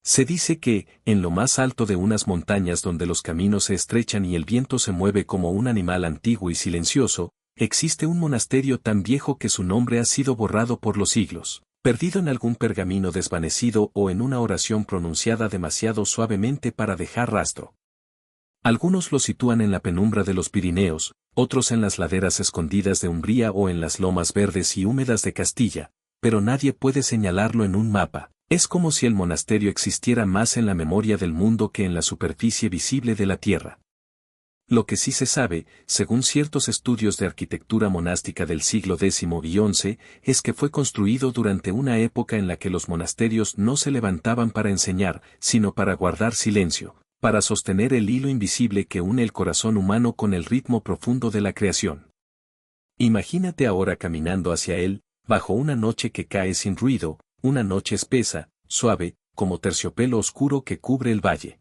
Se dice que, en lo más alto de unas montañas donde los caminos se estrechan y el viento se mueve como un animal antiguo y silencioso, existe un monasterio tan viejo que su nombre ha sido borrado por los siglos, perdido en algún pergamino desvanecido o en una oración pronunciada demasiado suavemente para dejar rastro. Algunos lo sitúan en la penumbra de los Pirineos, otros en las laderas escondidas de Umbría o en las lomas verdes y húmedas de Castilla, pero nadie puede señalarlo en un mapa. Es como si el monasterio existiera más en la memoria del mundo que en la superficie visible de la tierra. Lo que sí se sabe, según ciertos estudios de arquitectura monástica del siglo X y XI, es que fue construido durante una época en la que los monasterios no se levantaban para enseñar, sino para guardar silencio, para sostener el hilo invisible que une el corazón humano con el ritmo profundo de la creación. Imagínate ahora caminando hacia él, bajo una noche que cae sin ruido, una noche espesa, suave, como terciopelo oscuro que cubre el valle.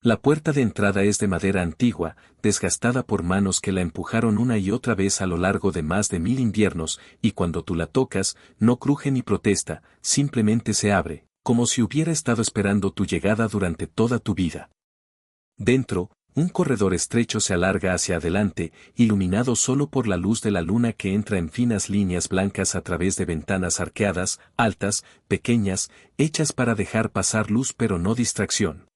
La puerta de entrada es de madera antigua, desgastada por manos que la empujaron una y otra vez a lo largo de más de 1000 inviernos, y cuando tú la tocas, no cruje ni protesta, simplemente se abre, como si hubiera estado esperando tu llegada durante toda tu vida. Dentro, un corredor estrecho se alarga hacia adelante, iluminado solo por la luz de la luna que entra en finas líneas blancas a través de ventanas arqueadas, altas, pequeñas, hechas para dejar pasar luz pero no distracción.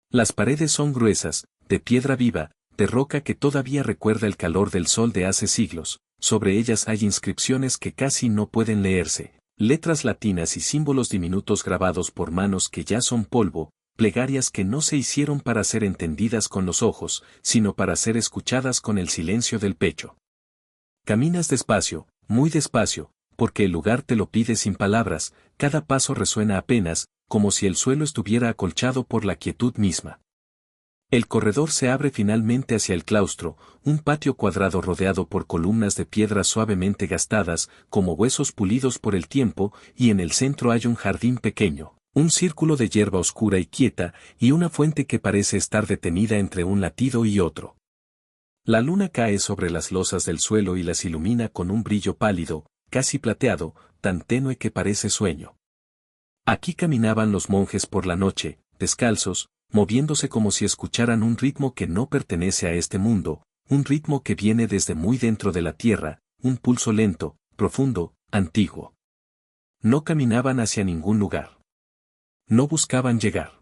Las paredes son gruesas, de piedra viva, de roca que todavía recuerda el calor del sol de hace siglos, sobre ellas hay inscripciones que casi no pueden leerse, letras latinas y símbolos diminutos grabados por manos que ya son polvo, plegarias que no se hicieron para ser entendidas con los ojos, sino para ser escuchadas con el silencio del pecho. Caminas despacio, muy despacio, porque el lugar te lo pide sin palabras, cada paso resuena apenas, como si el suelo estuviera acolchado por la quietud misma. El corredor se abre finalmente hacia el claustro, un patio cuadrado rodeado por columnas de piedra suavemente gastadas, como huesos pulidos por el tiempo, y en el centro hay un jardín pequeño. Un círculo de hierba oscura y quieta, y una fuente que parece estar detenida entre un latido y otro. La luna cae sobre las losas del suelo y las ilumina con un brillo pálido, casi plateado, tan tenue que parece sueño. Aquí caminaban los monjes por la noche, descalzos, moviéndose como si escucharan un ritmo que no pertenece a este mundo, un ritmo que viene desde muy dentro de la tierra, un pulso lento, profundo, antiguo. No caminaban hacia ningún lugar. No buscaban llegar.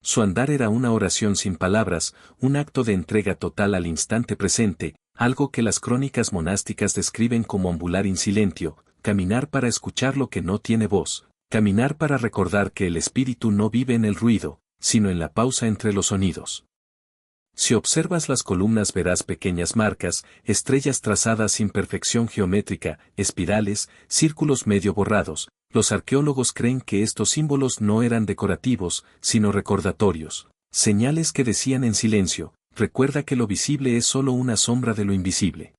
Su andar era una oración sin palabras, un acto de entrega total al instante presente, algo que las crónicas monásticas describen como ambular in silentio, caminar para escuchar lo que no tiene voz, caminar para recordar que el espíritu no vive en el ruido, sino en la pausa entre los sonidos. Si observas las columnas verás pequeñas marcas, estrellas trazadas sin perfección geométrica, espirales, círculos medio borrados. Los arqueólogos creen que estos símbolos no eran decorativos, sino recordatorios, señales que decían en silencio, recuerda que lo visible es solo una sombra de lo invisible.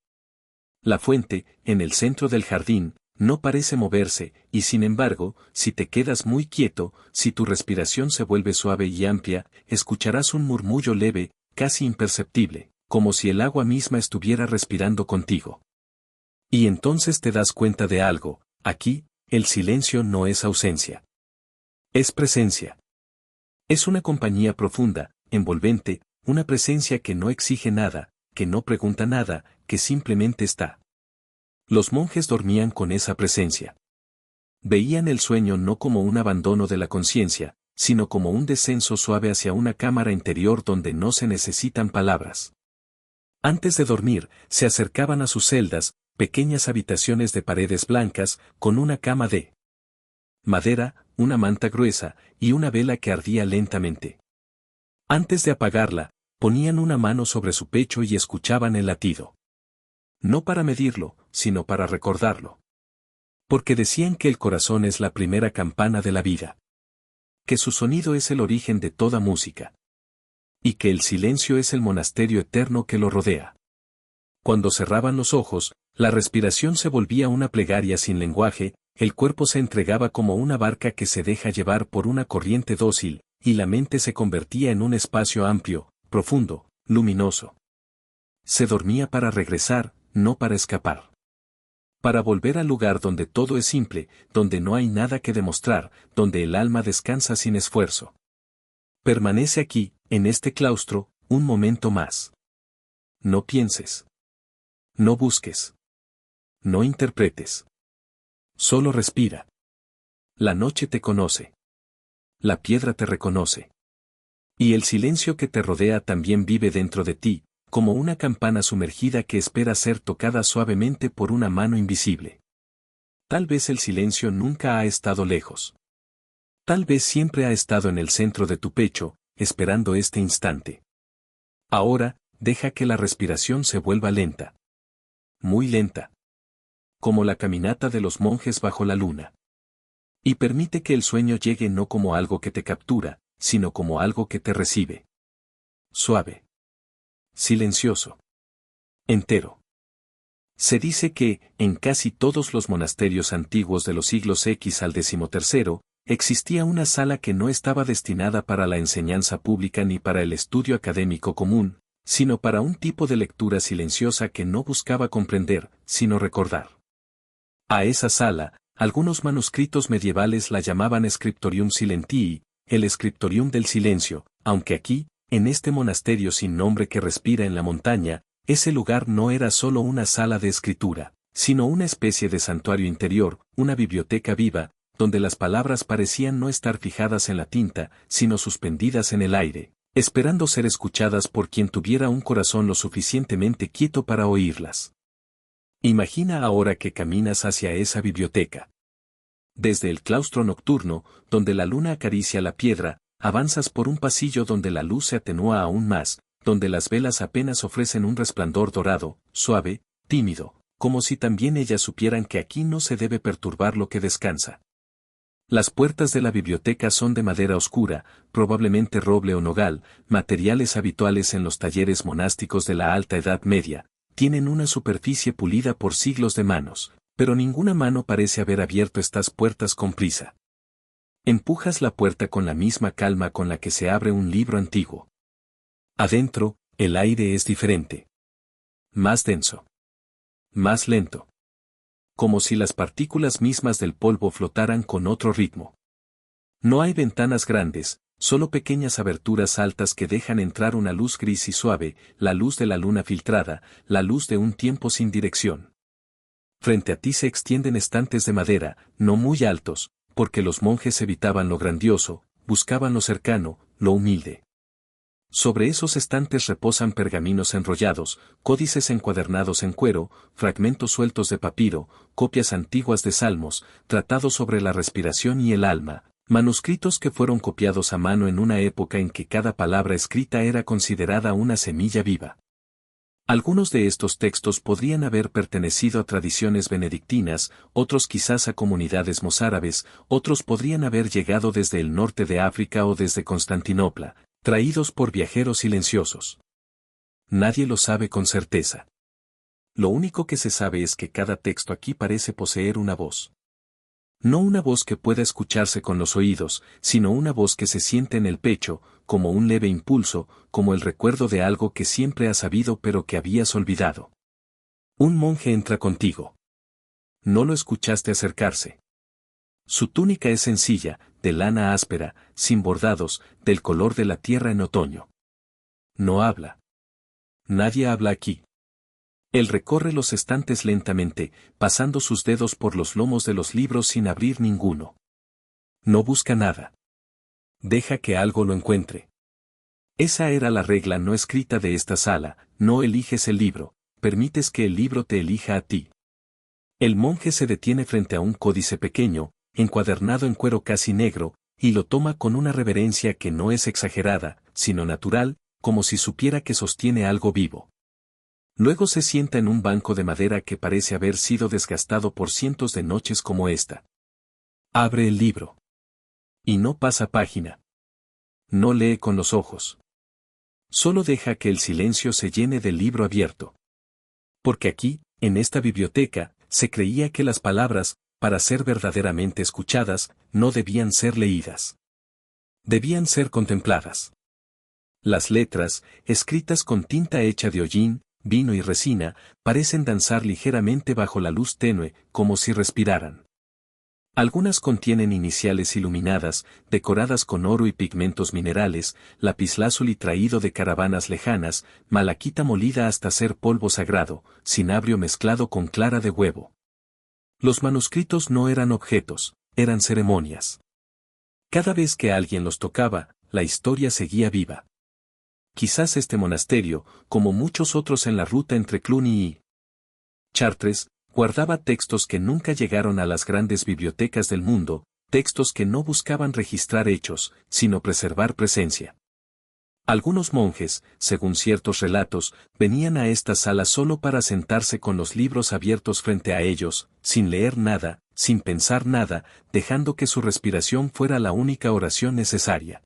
La fuente, en el centro del jardín, no parece moverse, y sin embargo, si te quedas muy quieto, si tu respiración se vuelve suave y amplia, escucharás un murmullo leve, casi imperceptible, como si el agua misma estuviera respirando contigo. Y entonces te das cuenta de algo, aquí, el silencio no es ausencia. Es presencia. Es una compañía profunda, envolvente, una presencia que no exige nada, que no pregunta nada, que simplemente está. Los monjes dormían con esa presencia. Veían el sueño no como un abandono de la conciencia, sino como un descenso suave hacia una cámara interior donde no se necesitan palabras. Antes de dormir, se acercaban a sus celdas, pequeñas habitaciones de paredes blancas, con una cama de madera, una manta gruesa, y una vela que ardía lentamente. Antes de apagarla, ponían una mano sobre su pecho y escuchaban el latido. No para medirlo, sino para recordarlo. Porque decían que el corazón es la primera campana de la vida. Que su sonido es el origen de toda música. Y que el silencio es el monasterio eterno que lo rodea. Cuando cerraban los ojos, la respiración se volvía una plegaria sin lenguaje, el cuerpo se entregaba como una barca que se deja llevar por una corriente dócil, y la mente se convertía en un espacio amplio, profundo, luminoso. Se dormía para regresar, no para escapar. para volver al lugar donde todo es simple, donde no hay nada que demostrar, donde el alma descansa sin esfuerzo. Permanece aquí, en este claustro, un momento más. No pienses. No busques. No interpretes. Solo respira. La noche te conoce. La piedra te reconoce. Y el silencio que te rodea también vive dentro de ti, como una campana sumergida que espera ser tocada suavemente por una mano invisible. Tal vez el silencio nunca ha estado lejos. Tal vez siempre ha estado en el centro de tu pecho, esperando este instante. Ahora, deja que la respiración se vuelva lenta. Muy lenta. Como la caminata de los monjes bajo la luna. Y permite que el sueño llegue no como algo que te captura, sino como algo que te recibe. Suave. Silencioso. Entero. Se dice que, en casi todos los monasterios antiguos de los siglos X al XIII, existía una sala que no estaba destinada para la enseñanza pública ni para el estudio académico común, sino para un tipo de lectura silenciosa que no buscaba comprender, sino recordar. A esa sala, algunos manuscritos medievales la llamaban Scriptorium Silentii, el Scriptorium del silencio, aunque aquí, en este monasterio sin nombre que respira en la montaña, ese lugar no era solo una sala de escritura, sino una especie de santuario interior, una biblioteca viva, donde las palabras parecían no estar fijadas en la tinta, sino suspendidas en el aire, esperando ser escuchadas por quien tuviera un corazón lo suficientemente quieto para oírlas. Imagina ahora que caminas hacia esa biblioteca. Desde el claustro nocturno, donde la luna acaricia la piedra, avanzas por un pasillo donde la luz se atenúa aún más, donde las velas apenas ofrecen un resplandor dorado, suave, tímido, como si también ellas supieran que aquí no se debe perturbar lo que descansa. Las puertas de la biblioteca son de madera oscura, probablemente roble o nogal, materiales habituales en los talleres monásticos de la Alta Edad Media, tienen una superficie pulida por siglos de manos, pero ninguna mano parece haber abierto estas puertas con prisa. Empujas la puerta con la misma calma con la que se abre un libro antiguo. Adentro, el aire es diferente. Más denso. Más lento. Como si las partículas mismas del polvo flotaran con otro ritmo. No hay ventanas grandes, solo pequeñas aberturas altas que dejan entrar una luz gris y suave, la luz de la luna filtrada, la luz de un tiempo sin dirección. Frente a ti se extienden estantes de madera, no muy altos, porque los monjes evitaban lo grandioso, buscaban lo cercano, lo humilde. Sobre esos estantes reposan pergaminos enrollados, códices encuadernados en cuero, fragmentos sueltos de papiro, copias antiguas de salmos, tratados sobre la respiración y el alma, manuscritos que fueron copiados a mano en una época en que cada palabra escrita era considerada una semilla viva. Algunos de estos textos podrían haber pertenecido a tradiciones benedictinas, otros quizás a comunidades mozárabes, otros podrían haber llegado desde el norte de África o desde Constantinopla, traídos por viajeros silenciosos. Nadie lo sabe con certeza. Lo único que se sabe es que cada texto aquí parece poseer una voz. No una voz que pueda escucharse con los oídos, sino una voz que se siente en el pecho, como un leve impulso, como el recuerdo de algo que siempre has sabido pero que habías olvidado. Un monje entra contigo. No lo escuchaste acercarse. Su túnica es sencilla, de lana áspera, sin bordados, del color de la tierra en otoño. No habla. Nadie habla aquí. Él recorre los estantes lentamente, pasando sus dedos por los lomos de los libros sin abrir ninguno. No busca nada. Deja que algo lo encuentre. Esa era la regla no escrita de esta sala, no eliges el libro, permites que el libro te elija a ti. El monje se detiene frente a un códice pequeño, encuadernado en cuero casi negro, y lo toma con una reverencia que no es exagerada, sino natural, como si supiera que sostiene algo vivo. Luego se sienta en un banco de madera que parece haber sido desgastado por cientos de noches como esta. Abre el libro. Y no pasa página. No lee con los ojos. Solo deja que el silencio se llene del libro abierto. Porque aquí, en esta biblioteca, se creía que las palabras, para ser verdaderamente escuchadas, no debían ser leídas. Debían ser contempladas. Las letras, escritas con tinta hecha de hollín, vino y resina, parecen danzar ligeramente bajo la luz tenue, como si respiraran. Algunas contienen iniciales iluminadas, decoradas con oro y pigmentos minerales, lapislázuli traído de caravanas lejanas, malaquita molida hasta ser polvo sagrado, cinabrio mezclado con clara de huevo. Los manuscritos no eran objetos, eran ceremonias. Cada vez que alguien los tocaba, la historia seguía viva. Quizás este monasterio, como muchos otros en la ruta entre Cluny y Chartres, guardaba textos que nunca llegaron a las grandes bibliotecas del mundo, textos que no buscaban registrar hechos, sino preservar presencia. Algunos monjes, según ciertos relatos, venían a esta sala solo para sentarse con los libros abiertos frente a ellos, sin leer nada, sin pensar nada, dejando que su respiración fuera la única oración necesaria.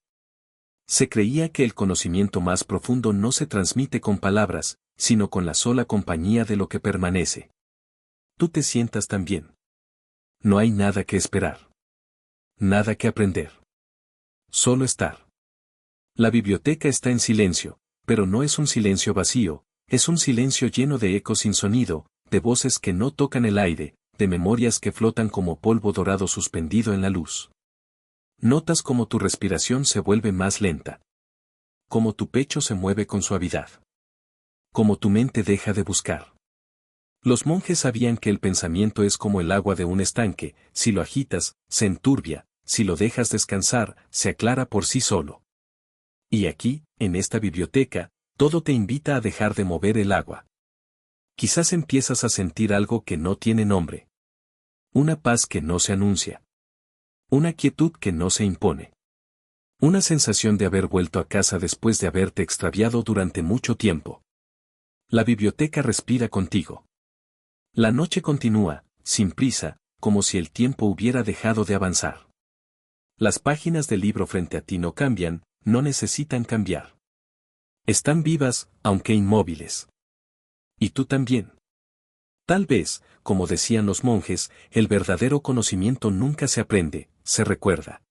Se creía que el conocimiento más profundo no se transmite con palabras, sino con la sola compañía de lo que permanece. Tú te sientas también. No hay nada que esperar. Nada que aprender. Solo estar. La biblioteca está en silencio, pero no es un silencio vacío, es un silencio lleno de ecos sin sonido, de voces que no tocan el aire, de memorias que flotan como polvo dorado suspendido en la luz. Notas cómo tu respiración se vuelve más lenta. Cómo tu pecho se mueve con suavidad. Cómo tu mente deja de buscar. Los monjes sabían que el pensamiento es como el agua de un estanque, si lo agitas, se enturbia, si lo dejas descansar, se aclara por sí solo. Y aquí, en esta biblioteca, todo te invita a dejar de mover el agua. Quizás empiezas a sentir algo que no tiene nombre. Una paz que no se anuncia. Una quietud que no se impone. Una sensación de haber vuelto a casa después de haberte extraviado durante mucho tiempo. La biblioteca respira contigo. La noche continúa, sin prisa, como si el tiempo hubiera dejado de avanzar. Las páginas del libro frente a ti no cambian, no necesitan cambiar. Están vivas, aunque inmóviles. Y tú también. Tal vez, como decían los monjes, el verdadero conocimiento nunca se aprende, se recuerda.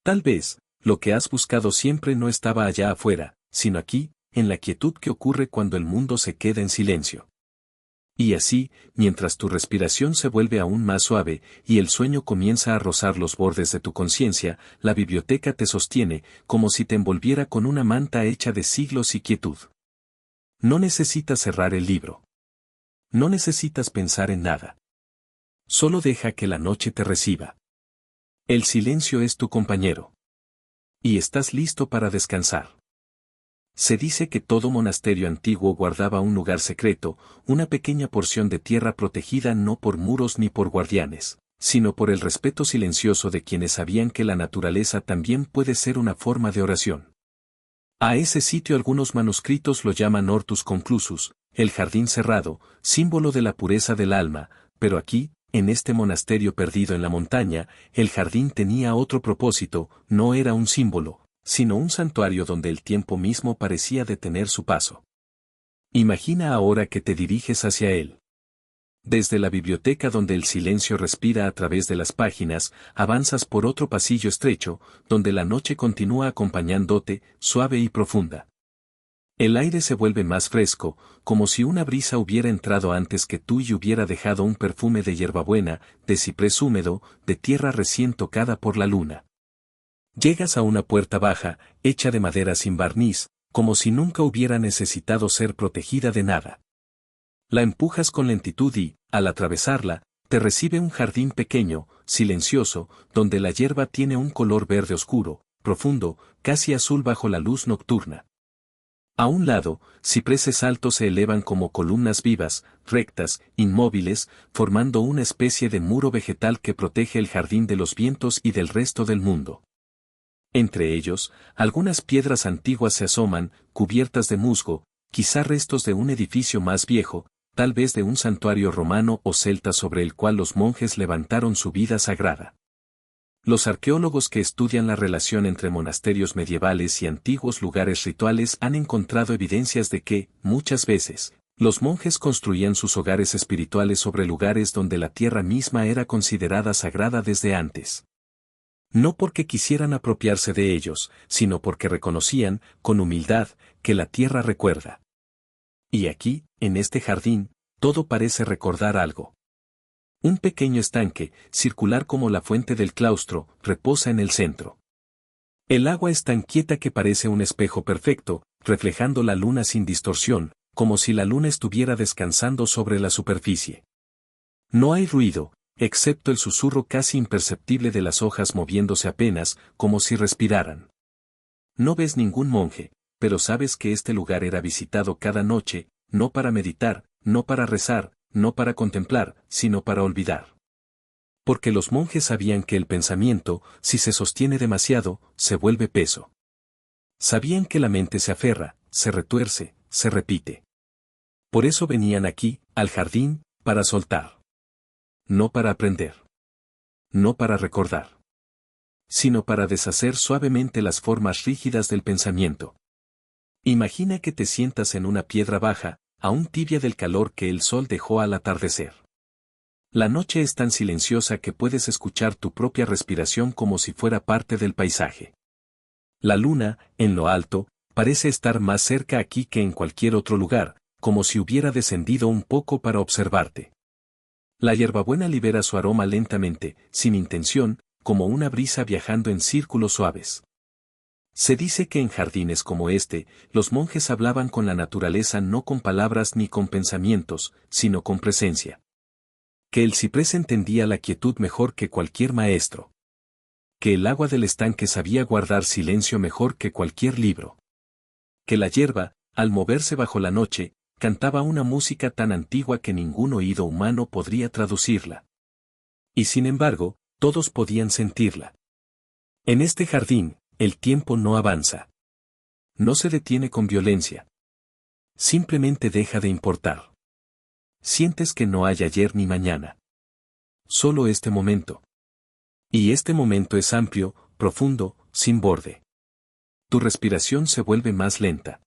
Tal vez, lo que has buscado siempre no estaba allá afuera, sino aquí, en la quietud que ocurre cuando el mundo se queda en silencio. Y así, mientras tu respiración se vuelve aún más suave, y el sueño comienza a rozar los bordes de tu conciencia, la biblioteca te sostiene, como si te envolviera con una manta hecha de siglos y quietud. No necesitas cerrar el libro. No necesitas pensar en nada. Solo deja que la noche te reciba. El silencio es tu compañero. Y estás listo para descansar. Se dice que todo monasterio antiguo guardaba un lugar secreto, una pequeña porción de tierra protegida no por muros ni por guardianes, sino por el respeto silencioso de quienes sabían que la naturaleza también puede ser una forma de oración. A ese sitio algunos manuscritos lo llaman Hortus Conclusus, el jardín cerrado, símbolo de la pureza del alma, pero aquí, en este monasterio perdido en la montaña, el jardín tenía otro propósito, no era un símbolo, sino un santuario donde el tiempo mismo parecía detener su paso. Imagina ahora que te diriges hacia él. Desde la biblioteca donde el silencio respira a través de las páginas, avanzas por otro pasillo estrecho, donde la noche continúa acompañándote, suave y profunda. El aire se vuelve más fresco, como si una brisa hubiera entrado antes que tú y hubiera dejado un perfume de hierbabuena, de ciprés húmedo, de tierra recién tocada por la luna. Llegas a una puerta baja, hecha de madera sin barniz, como si nunca hubiera necesitado ser protegida de nada. La empujas con lentitud y, al atravesarla, te recibe un jardín pequeño, silencioso, donde la hierba tiene un color verde oscuro, profundo, casi azul bajo la luz nocturna. A un lado, cipreses altos se elevan como columnas vivas, rectas, inmóviles, formando una especie de muro vegetal que protege el jardín de los vientos y del resto del mundo. Entre ellos, algunas piedras antiguas se asoman, cubiertas de musgo, quizá restos de un edificio más viejo, tal vez de un santuario romano o celta sobre el cual los monjes levantaron su vida sagrada. Los arqueólogos que estudian la relación entre monasterios medievales y antiguos lugares rituales han encontrado evidencias de que, muchas veces, los monjes construían sus hogares espirituales sobre lugares donde la tierra misma era considerada sagrada desde antes. No porque quisieran apropiarse de ellos, sino porque reconocían, con humildad, que la tierra recuerda. Y aquí, en este jardín, todo parece recordar algo. Un pequeño estanque, circular como la fuente del claustro, reposa en el centro. El agua es tan quieta que parece un espejo perfecto, reflejando la luna sin distorsión, como si la luna estuviera descansando sobre la superficie. No hay ruido, excepto el susurro casi imperceptible de las hojas moviéndose apenas, como si respiraran. No ves ningún monje, pero sabes que este lugar era visitado cada noche, no para meditar, no para rezar, no para contemplar, sino para olvidar. Porque los monjes sabían que el pensamiento, si se sostiene demasiado, se vuelve peso. Sabían que la mente se aferra, se retuerce, se repite. Por eso venían aquí, al jardín, para soltar. No para aprender. No para recordar. Sino para deshacer suavemente las formas rígidas del pensamiento. Imagina que te sientas en una piedra baja, aún tibia del calor que el sol dejó al atardecer. La noche es tan silenciosa que puedes escuchar tu propia respiración como si fuera parte del paisaje. La luna, en lo alto, parece estar más cerca aquí que en cualquier otro lugar, como si hubiera descendido un poco para observarte. La hierbabuena libera su aroma lentamente, sin intención, como una brisa viajando en círculos suaves. Se dice que en jardines como este, los monjes hablaban con la naturaleza no con palabras ni con pensamientos, sino con presencia. Que el ciprés entendía la quietud mejor que cualquier maestro. Que el agua del estanque sabía guardar silencio mejor que cualquier libro. Que la hierba, al moverse bajo la noche, cantaba una música tan antigua que ningún oído humano podría traducirla. Y sin embargo, todos podían sentirla. En este jardín, el tiempo no avanza. No se detiene con violencia. Simplemente deja de importar. Sientes que no hay ayer ni mañana. Solo este momento. Y este momento es amplio, profundo, sin borde. Tu respiración se vuelve más lenta.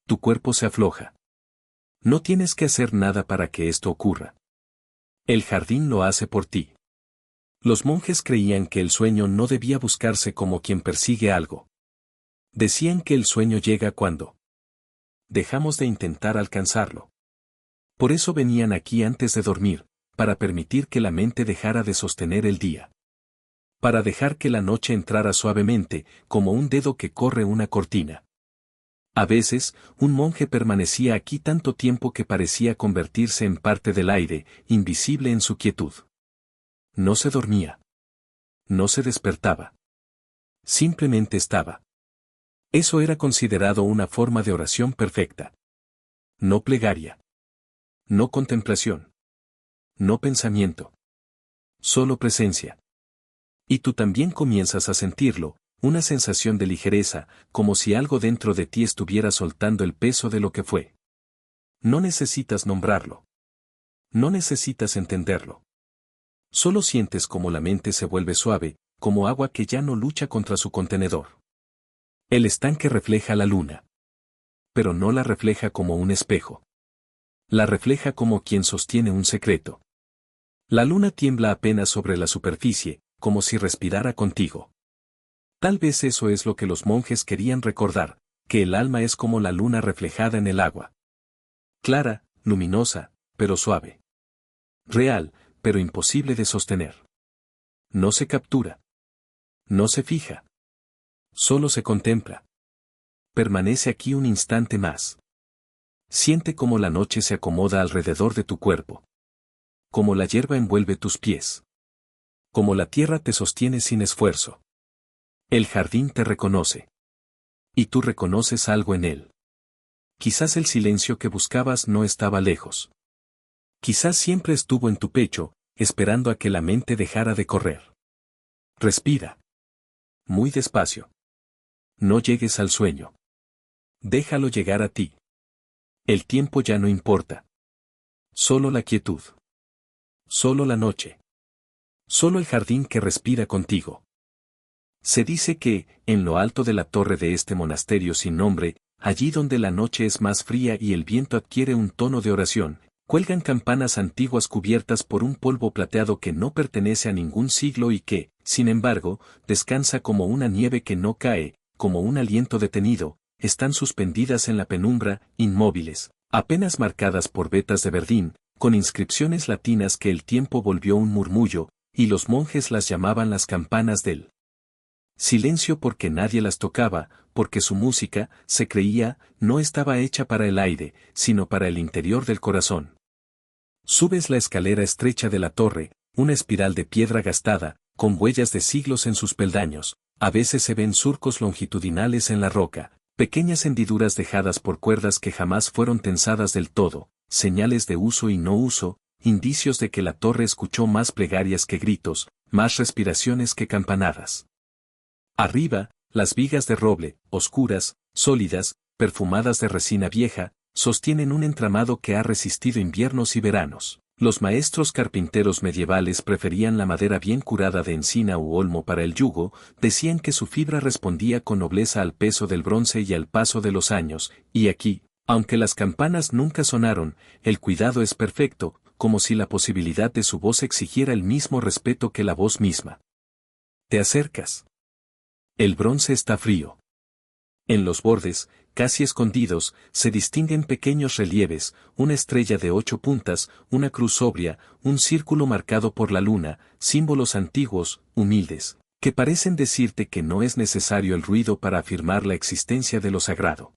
Tu cuerpo se afloja. No tienes que hacer nada para que esto ocurra. El jardín lo hace por ti. Los monjes creían que el sueño no debía buscarse como quien persigue algo. Decían que el sueño llega cuando dejamos de intentar alcanzarlo. Por eso venían aquí antes de dormir, para permitir que la mente dejara de sostener el día. Para dejar que la noche entrara suavemente, como un dedo que corre una cortina. A veces, un monje permanecía aquí tanto tiempo que parecía convertirse en parte del aire, invisible en su quietud. No se dormía. No se despertaba. Simplemente estaba. Eso era considerado una forma de oración perfecta. No plegaria. No contemplación. No pensamiento. Solo presencia. Y tú también comienzas a sentirlo, una sensación de ligereza, como si algo dentro de ti estuviera soltando el peso de lo que fue. No necesitas nombrarlo. No necesitas entenderlo. Solo sientes como la mente se vuelve suave, como agua que ya no lucha contra su contenedor. El estanque refleja la luna. Pero no la refleja como un espejo. La refleja como quien sostiene un secreto. La luna tiembla apenas sobre la superficie, como si respirara contigo. Tal vez eso es lo que los monjes querían recordar, que el alma es como la luna reflejada en el agua. Clara, luminosa, pero suave. Real, pero imposible de sostener. No se captura. No se fija. Solo se contempla. Permanece aquí un instante más. Siente cómo la noche se acomoda alrededor de tu cuerpo. Como la hierba envuelve tus pies. Como la tierra te sostiene sin esfuerzo. El jardín te reconoce. Y tú reconoces algo en él. Quizás el silencio que buscabas no estaba lejos. Quizás siempre estuvo en tu pecho, esperando a que la mente dejara de correr. Respira. Muy despacio. No llegues al sueño. Déjalo llegar a ti. El tiempo ya no importa. Solo la quietud. Solo la noche. Solo el jardín que respira contigo. Se dice que, en lo alto de la torre de este monasterio sin nombre, allí donde la noche es más fría y el viento adquiere un tono de oración, cuelgan campanas antiguas cubiertas por un polvo plateado que no pertenece a ningún siglo y que, sin embargo, descansa como una nieve que no cae, como un aliento detenido, están suspendidas en la penumbra, inmóviles, apenas marcadas por vetas de verdín, con inscripciones latinas que el tiempo volvió un murmullo, y los monjes las llamaban las campanas del silencio porque nadie las tocaba, porque su música, se creía, no estaba hecha para el aire, sino para el interior del corazón. Subes la escalera estrecha de la torre, una espiral de piedra gastada, con huellas de siglos en sus peldaños, a veces se ven surcos longitudinales en la roca, pequeñas hendiduras dejadas por cuerdas que jamás fueron tensadas del todo, señales de uso y no uso, indicios de que la torre escuchó más plegarias que gritos, más respiraciones que campanadas. Arriba, las vigas de roble, oscuras, sólidas, perfumadas de resina vieja, sostienen un entramado que ha resistido inviernos y veranos. Los maestros carpinteros medievales preferían la madera bien curada de encina u olmo para el yugo, decían que su fibra respondía con nobleza al peso del bronce y al paso de los años, y aquí, aunque las campanas nunca sonaron, el cuidado es perfecto, como si la posibilidad de su voz exigiera el mismo respeto que la voz misma. Te acercas. El bronce está frío. En los bordes, casi escondidos, se distinguen pequeños relieves, una estrella de 8 puntas, una cruz sobria, un círculo marcado por la luna, símbolos antiguos, humildes, que parecen decirte que no es necesario el ruido para afirmar la existencia de lo sagrado.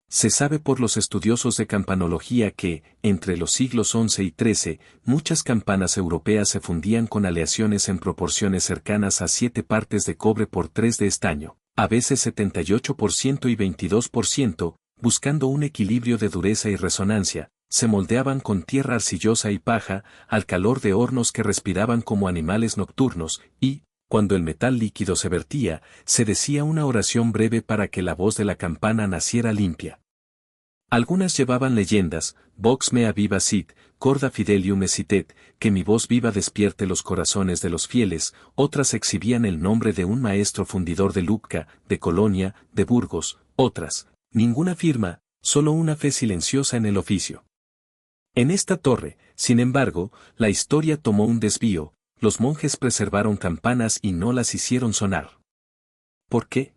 Se sabe por los estudiosos de campanología que, entre los siglos XI y XIII, muchas campanas europeas se fundían con aleaciones en proporciones cercanas a 7 partes de cobre por 3 de estaño, a veces 78% y 22%, buscando un equilibrio de dureza y resonancia, se moldeaban con tierra arcillosa y paja, al calor de hornos que respiraban como animales nocturnos, y, cuando el metal líquido se vertía, se decía una oración breve para que la voz de la campana naciera limpia. Algunas llevaban leyendas, vox mea viva sit, corda fidelium esitet, que mi voz viva despierte los corazones de los fieles, otras exhibían el nombre de un maestro fundidor de Lucca, de Colonia, de Burgos, otras, ninguna firma, solo una fe silenciosa en el oficio. En esta torre, sin embargo, la historia tomó un desvío, los monjes preservaron campanas y no las hicieron sonar. ¿Por qué?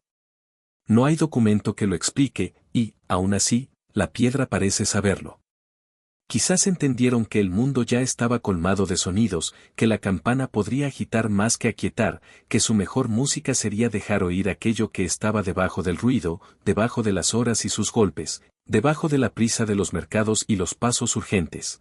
No hay documento que lo explique, y, aún así, la piedra parece saberlo. Quizás entendieron que el mundo ya estaba colmado de sonidos, que la campana podría agitar más que aquietar, que su mejor música sería dejar oír aquello que estaba debajo del ruido, debajo de las horas y sus golpes, debajo de la prisa de los mercados y los pasos urgentes.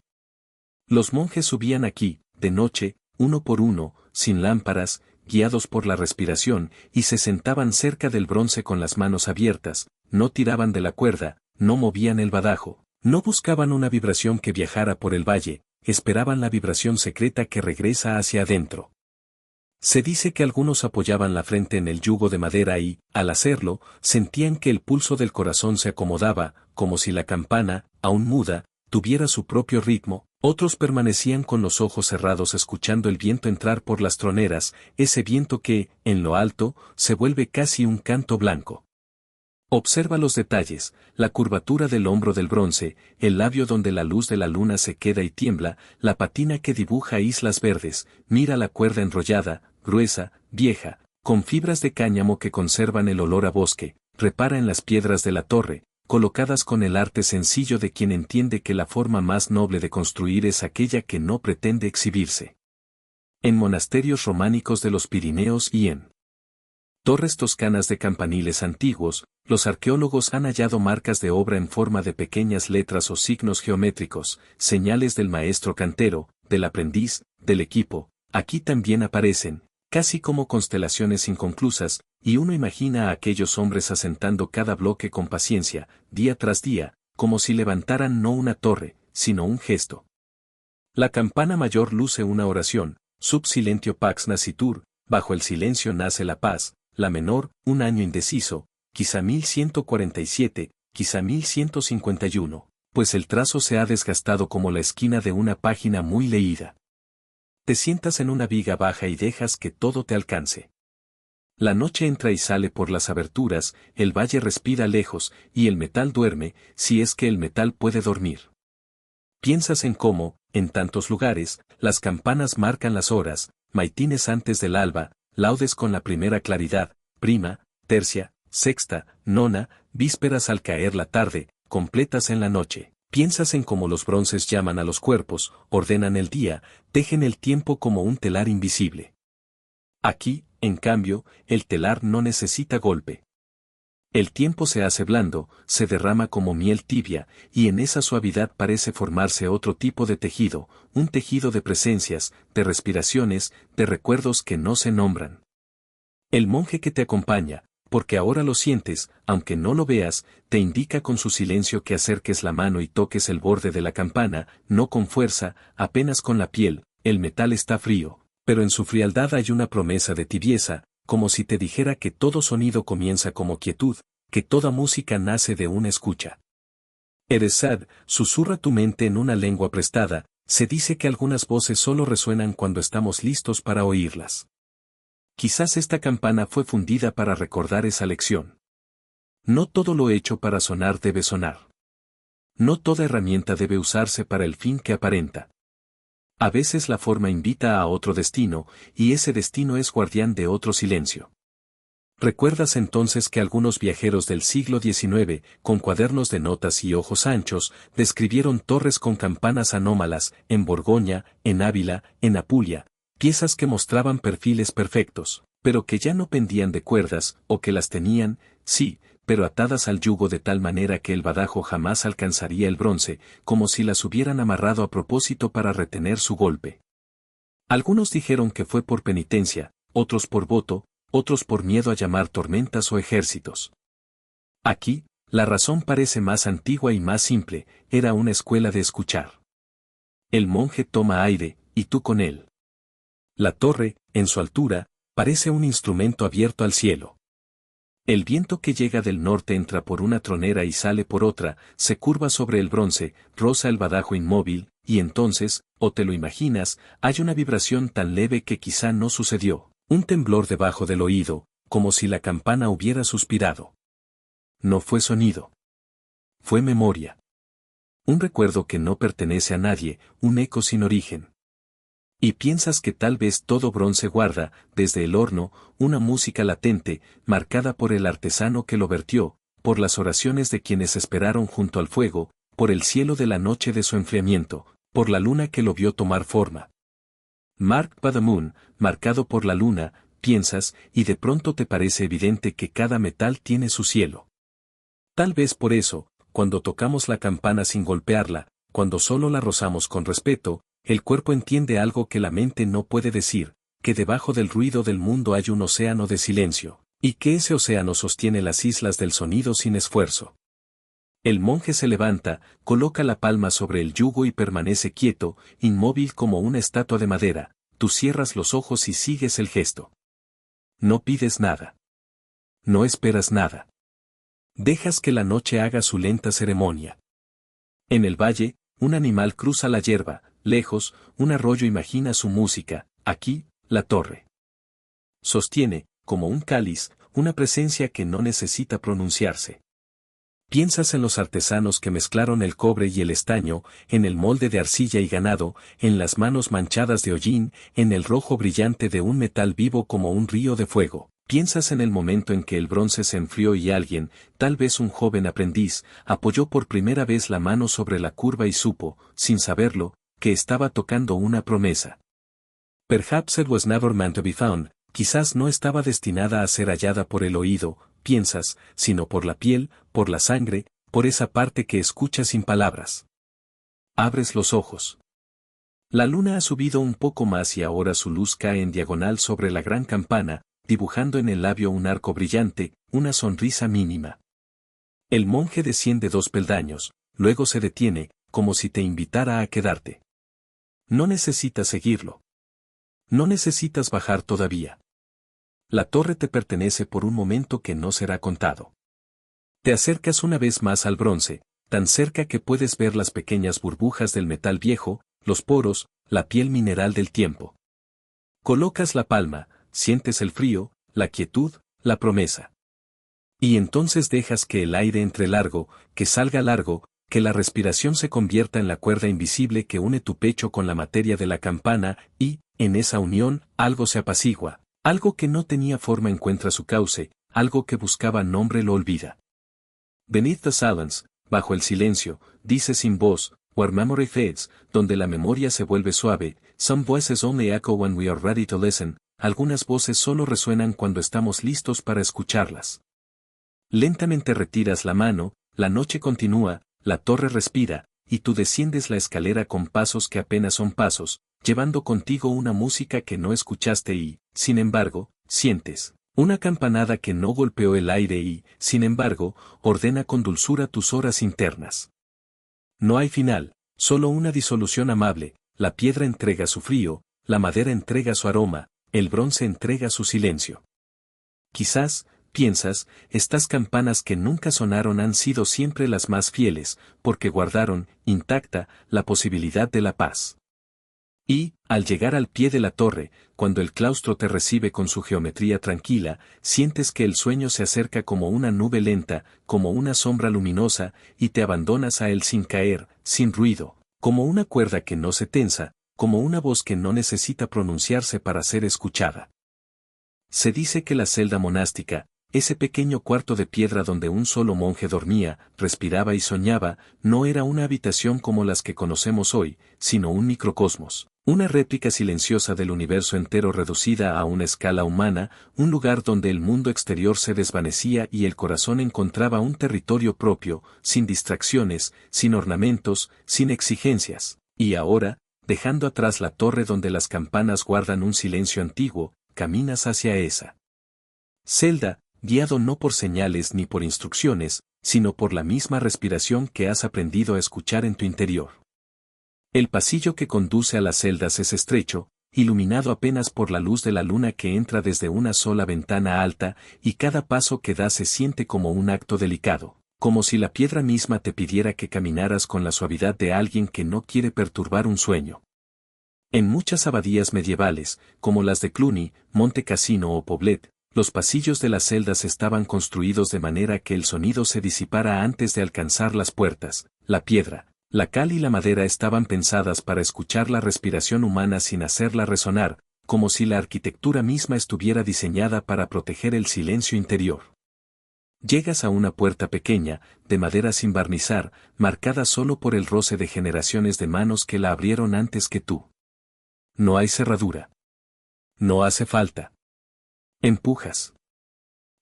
Los monjes subían aquí, de noche, uno por uno, sin lámparas, guiados por la respiración, y se sentaban cerca del bronce con las manos abiertas, no tiraban de la cuerda, no movían el badajo, no buscaban una vibración que viajara por el valle, esperaban la vibración secreta que regresa hacia adentro. Se dice que algunos apoyaban la frente en el yugo de madera y, al hacerlo, sentían que el pulso del corazón se acomodaba, como si la campana, aún muda, tuviera su propio ritmo, otros permanecían con los ojos cerrados escuchando el viento entrar por las troneras, ese viento que, en lo alto, se vuelve casi un canto blanco. Observa los detalles, la curvatura del hombro del bronce, el labio donde la luz de la luna se queda y tiembla, la patina que dibuja islas verdes, mira la cuerda enrollada, gruesa, vieja, con fibras de cáñamo que conservan el olor a bosque, repara en las piedras de la torre, colocadas con el arte sencillo de quien entiende que la forma más noble de construir es aquella que no pretende exhibirse. En monasterios románicos de los Pirineos y en torres toscanas de campaniles antiguos, los arqueólogos han hallado marcas de obra en forma de pequeñas letras o signos geométricos, señales del maestro cantero, del aprendiz, del equipo. Aquí también aparecen, casi como constelaciones inconclusas, y uno imagina a aquellos hombres asentando cada bloque con paciencia, día tras día, como si levantaran no una torre, sino un gesto. La campana mayor luce una oración, sub silentio pax nascitur, bajo el silencio nace la paz, la menor, un año indeciso, quizá 1147, quizá 1151, pues el trazo se ha desgastado como la esquina de una página muy leída. Te sientas en una viga baja y dejas que todo te alcance. La noche entra y sale por las aberturas, el valle respira lejos, y el metal duerme, si es que el metal puede dormir. Piensas en cómo, en tantos lugares, las campanas marcan las horas, maitines antes del alba, laudes con la primera claridad, prima, tercia, sexta, nona, vísperas al caer la tarde, completas en la noche. Piensas en cómo los bronces llaman a los cuerpos, ordenan el día, tejen el tiempo como un telar invisible. Aquí, en cambio, el telar no necesita golpe. El tiempo se hace blando, se derrama como miel tibia, y en esa suavidad parece formarse otro tipo de tejido, un tejido de presencias, de respiraciones, de recuerdos que no se nombran. El monje que te acompaña, porque ahora lo sientes, aunque no lo veas, te indica con su silencio que acerques la mano y toques el borde de la campana, no con fuerza, apenas con la piel. El metal está frío, pero en su frialdad hay una promesa de tibieza, como si te dijera que todo sonido comienza como quietud, que toda música nace de una escucha. Eresad, susurra tu mente en una lengua prestada, se dice que algunas voces solo resuenan cuando estamos listos para oírlas. Quizás esta campana fue fundida para recordar esa lección. No todo lo hecho para sonar debe sonar. No toda herramienta debe usarse para el fin que aparenta. A veces la forma invita a otro destino, y ese destino es guardián de otro silencio. ¿Recuerdas entonces que algunos viajeros del siglo XIX, con cuadernos de notas y ojos anchos, describieron torres con campanas anómalas, en Borgoña, en Ávila, en Apulia, piezas que mostraban perfiles perfectos, pero que ya no pendían de cuerdas, o que las tenían, sí, pero atadas al yugo de tal manera que el badajo jamás alcanzaría el bronce, como si las hubieran amarrado a propósito para retener su golpe? Algunos dijeron que fue por penitencia, otros por voto, otros por miedo a llamar tormentas o ejércitos. Aquí, la razón parece más antigua y más simple, era una escuela de escuchar. El monje toma aire, y tú con él. La torre, en su altura, parece un instrumento abierto al cielo. El viento que llega del norte entra por una tronera y sale por otra, se curva sobre el bronce, roza el badajo inmóvil, y entonces, o te lo imaginas, hay una vibración tan leve que quizá no sucedió, un temblor debajo del oído, como si la campana hubiera suspirado. No fue sonido. Fue memoria. Un recuerdo que no pertenece a nadie, un eco sin origen. Y piensas que tal vez todo bronce guarda, desde el horno, una música latente, marcada por el artesano que lo vertió, por las oraciones de quienes esperaron junto al fuego, por el cielo de la noche de su enfriamiento, por la luna que lo vio tomar forma. Marked by the Moon, marcado por la luna, piensas, y de pronto te parece evidente que cada metal tiene su cielo. Tal vez por eso, cuando tocamos la campana sin golpearla, cuando solo la rozamos con respeto, el cuerpo entiende algo que la mente no puede decir, que debajo del ruido del mundo hay un océano de silencio, y que ese océano sostiene las islas del sonido sin esfuerzo. El monje se levanta, coloca la palma sobre el yugo y permanece quieto, inmóvil como una estatua de madera. Tú cierras los ojos y sigues el gesto. No pides nada. No esperas nada. Dejas que la noche haga su lenta ceremonia. En el valle, un animal cruza la hierba, lejos, un arroyo imagina su música, aquí, la torre. Sostiene, como un cáliz, una presencia que no necesita pronunciarse. Piensas en los artesanos que mezclaron el cobre y el estaño, en el molde de arcilla y ganado, en las manos manchadas de hollín, en el rojo brillante de un metal vivo como un río de fuego. Piensas en el momento en que el bronce se enfrió y alguien, tal vez un joven aprendiz, apoyó por primera vez la mano sobre la curva y supo, sin saberlo, que estaba tocando una promesa. Perhaps it was never meant to be found, quizás no estaba destinada a ser hallada por el oído, piensas, sino por la piel, por la sangre, por esa parte que escucha sin palabras. Abres los ojos. La luna ha subido un poco más y ahora su luz cae en diagonal sobre la gran campana, dibujando en el labio un arco brillante, una sonrisa mínima. El monje desciende 2 peldaños, luego se detiene, como si te invitara a quedarte. No necesitas seguirlo. No necesitas bajar todavía. La torre te pertenece por un momento que no será contado. Te acercas una vez más al bronce, tan cerca que puedes ver las pequeñas burbujas del metal viejo, los poros, la piel mineral del tiempo. Colocas la palma, sientes el frío, la quietud, la promesa. Y entonces dejas que el aire entre largo, que salga largo, que la respiración se convierta en la cuerda invisible que une tu pecho con la materia de la campana, y, en esa unión, algo se apacigua, algo que no tenía forma encuentra su cauce, algo que buscaba nombre lo olvida. Beneath the silence, bajo el silencio, dice sin voz, where memory fades, donde la memoria se vuelve suave, some voices only echo when we are ready to listen, algunas voces solo resuenan cuando estamos listos para escucharlas. Lentamente retiras la mano, la noche continúa, la torre respira, y tú desciendes la escalera con pasos que apenas son pasos, llevando contigo una música que no escuchaste y, sin embargo, sientes. Una campanada que no golpeó el aire y, sin embargo, ordena con dulzura tus horas internas. No hay final, solo una disolución amable, la piedra entrega su frío, la madera entrega su aroma, el bronce entrega su silencio. Quizás, piensas, estas campanas que nunca sonaron han sido siempre las más fieles, porque guardaron, intacta, la posibilidad de la paz. Y, al llegar al pie de la torre, cuando el claustro te recibe con su geometría tranquila, sientes que el sueño se acerca como una nube lenta, como una sombra luminosa, y te abandonas a él sin caer, sin ruido, como una cuerda que no se tensa, como una voz que no necesita pronunciarse para ser escuchada. Se dice que la celda monástica, ese pequeño cuarto de piedra donde un solo monje dormía, respiraba y soñaba, no era una habitación como las que conocemos hoy, sino un microcosmos, una réplica silenciosa del universo entero reducida a una escala humana, un lugar donde el mundo exterior se desvanecía y el corazón encontraba un territorio propio, sin distracciones, sin ornamentos, sin exigencias. Y ahora, dejando atrás la torre donde las campanas guardan un silencio antiguo, caminas hacia esa celda, guiado no por señales ni por instrucciones, sino por la misma respiración que has aprendido a escuchar en tu interior. El pasillo que conduce a las celdas es estrecho, iluminado apenas por la luz de la luna que entra desde una sola ventana alta, y cada paso que das se siente como un acto delicado, como si la piedra misma te pidiera que caminaras con la suavidad de alguien que no quiere perturbar un sueño. En muchas abadías medievales, como las de Cluny, Monte Cassino o Poblet, los pasillos de las celdas estaban construidos de manera que el sonido se disipara antes de alcanzar las puertas. La piedra, la cal y la madera estaban pensadas para escuchar la respiración humana sin hacerla resonar, como si la arquitectura misma estuviera diseñada para proteger el silencio interior. Llegas a una puerta pequeña, de madera sin barnizar, marcada solo por el roce de generaciones de manos que la abrieron antes que tú. No hay cerradura. No hace falta. Empujas.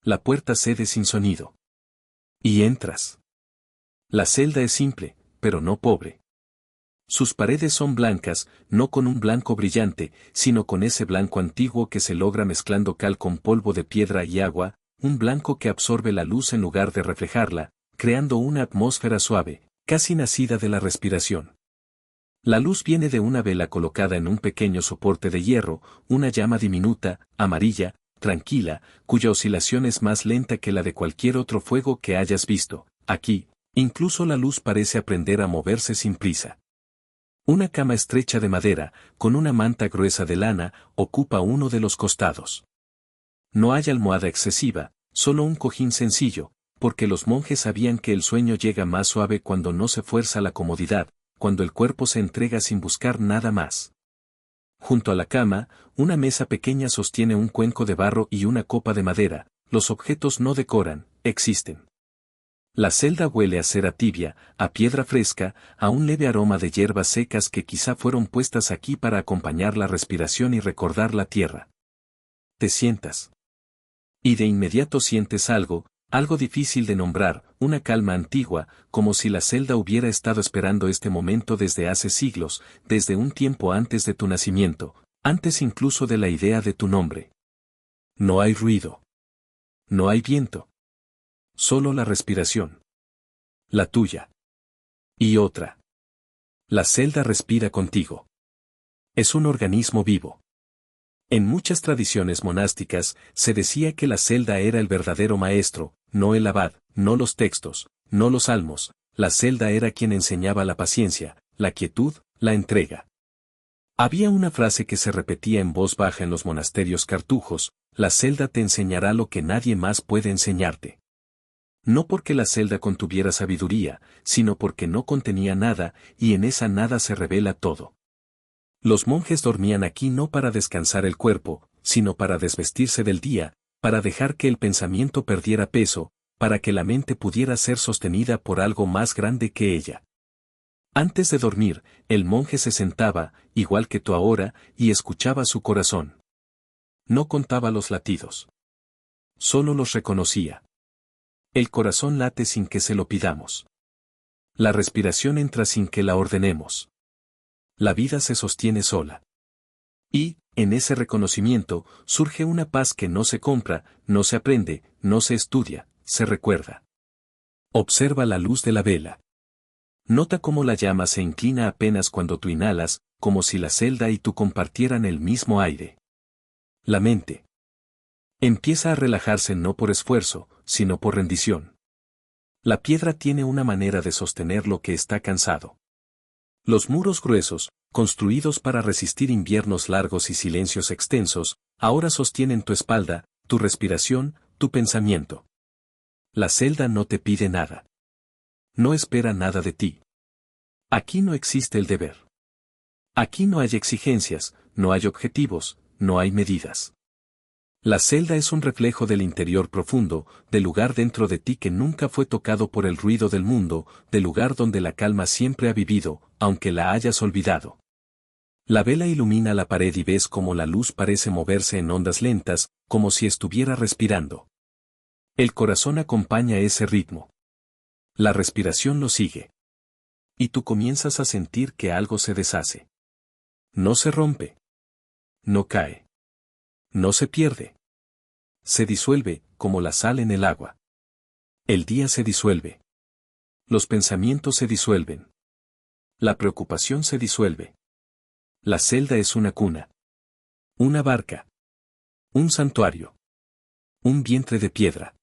La puerta cede sin sonido. Y entras. La celda es simple, pero no pobre. Sus paredes son blancas, no con un blanco brillante, sino con ese blanco antiguo que se logra mezclando cal con polvo de piedra y agua, un blanco que absorbe la luz en lugar de reflejarla, creando una atmósfera suave, casi nacida de la respiración. La luz viene de una vela colocada en un pequeño soporte de hierro, una llama diminuta, amarilla, tranquila, cuya oscilación es más lenta que la de cualquier otro fuego que hayas visto. Aquí, incluso la luz parece aprender a moverse sin prisa. Una cama estrecha de madera, con una manta gruesa de lana, ocupa uno de los costados. No hay almohada excesiva, solo un cojín sencillo, porque los monjes sabían que el sueño llega más suave cuando no se fuerza la comodidad, cuando el cuerpo se entrega sin buscar nada más. Junto a la cama, una mesa pequeña sostiene un cuenco de barro y una copa de madera. Los objetos no decoran, existen. La celda huele a cera tibia, a piedra fresca, a un leve aroma de hierbas secas que quizá fueron puestas aquí para acompañar la respiración y recordar la tierra. Te sientas. Y de inmediato sientes algo difícil de nombrar, una calma antigua, como si la celda hubiera estado esperando este momento desde hace siglos, desde un tiempo antes de tu nacimiento, antes incluso de la idea de tu nombre. No hay ruido. No hay viento. Solo la respiración. La tuya. Y otra. La celda respira contigo. Es un organismo vivo. En muchas tradiciones monásticas, se decía que la celda era el verdadero maestro, no el abad, no los textos, no los salmos, la celda era quien enseñaba la paciencia, la quietud, la entrega. Había una frase que se repetía en voz baja en los monasterios cartujos: la celda te enseñará lo que nadie más puede enseñarte. No porque la celda contuviera sabiduría, sino porque no contenía nada, y en esa nada se revela todo. Los monjes dormían aquí no para descansar el cuerpo, sino para desvestirse del día, para dejar que el pensamiento perdiera peso, para que la mente pudiera ser sostenida por algo más grande que ella. Antes de dormir, el monje se sentaba, igual que tú ahora, y escuchaba su corazón. No contaba los latidos. Solo los reconocía. El corazón late sin que se lo pidamos. La respiración entra sin que la ordenemos. La vida se sostiene sola. Y, en ese reconocimiento, surge una paz que no se compra, no se aprende, no se estudia, se recuerda. Observa la luz de la vela. Nota cómo la llama se inclina apenas cuando tú inhalas, como si la celda y tú compartieran el mismo aire. La mente empieza a relajarse no por esfuerzo, sino por rendición. La piedra tiene una manera de sostener lo que está cansado. Los muros gruesos, construidos para resistir inviernos largos y silencios extensos, ahora sostienen tu espalda, tu respiración, tu pensamiento. La celda no te pide nada. No espera nada de ti. Aquí no existe el deber. Aquí no hay exigencias, no hay objetivos, no hay medidas. La celda es un reflejo del interior profundo, del lugar dentro de ti que nunca fue tocado por el ruido del mundo, del lugar donde la calma siempre ha vivido, aunque la hayas olvidado. La vela ilumina la pared y ves cómo la luz parece moverse en ondas lentas, como si estuviera respirando. El corazón acompaña ese ritmo. La respiración lo sigue. Y tú comienzas a sentir que algo se deshace. No se rompe. No cae. No se pierde. Se disuelve, como la sal en el agua. El día se disuelve. Los pensamientos se disuelven. La preocupación se disuelve. La celda es una cuna. Una barca. Un santuario. Un vientre de piedra.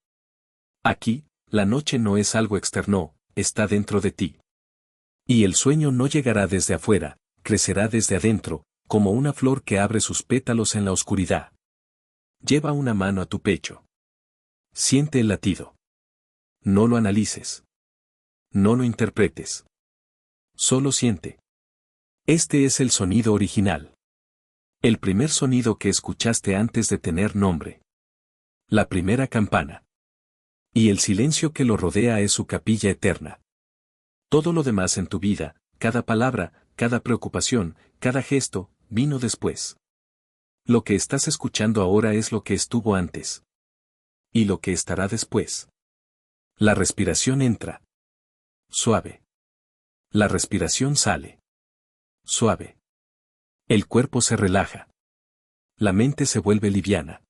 Aquí, la noche no es algo externo, está dentro de ti. Y el sueño no llegará desde afuera, crecerá desde adentro, como una flor que abre sus pétalos en la oscuridad. Lleva una mano a tu pecho. Siente el latido. No lo analices. No lo interpretes. Solo siente. Este es el sonido original. El primer sonido que escuchaste antes de tener nombre. La primera campana. Y el silencio que lo rodea es su capilla eterna. Todo lo demás en tu vida, cada palabra, cada preocupación, cada gesto, vino después. Lo que estás escuchando ahora es lo que estuvo antes. Y lo que estará después. La respiración entra. Suave. La respiración sale. Suave. El cuerpo se relaja. La mente se vuelve liviana.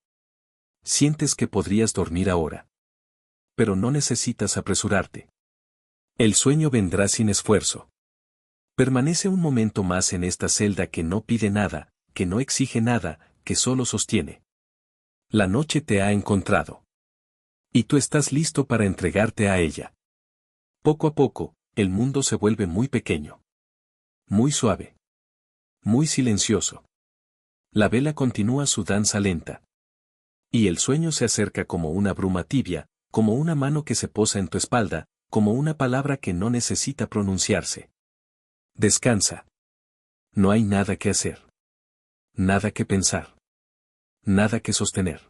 Sientes que podrías dormir ahora. Pero no necesitas apresurarte. El sueño vendrá sin esfuerzo. Permanece un momento más en esta celda que no pide nada, que no exige nada, que solo sostiene. La noche te ha encontrado. Y tú estás listo para entregarte a ella. Poco a poco, el mundo se vuelve muy pequeño. Muy suave. Muy silencioso. La vela continúa su danza lenta. Y el sueño se acerca como una bruma tibia, como una mano que se posa en tu espalda, como una palabra que no necesita pronunciarse. Descansa. No hay nada que hacer. Nada que pensar. Nada que sostener.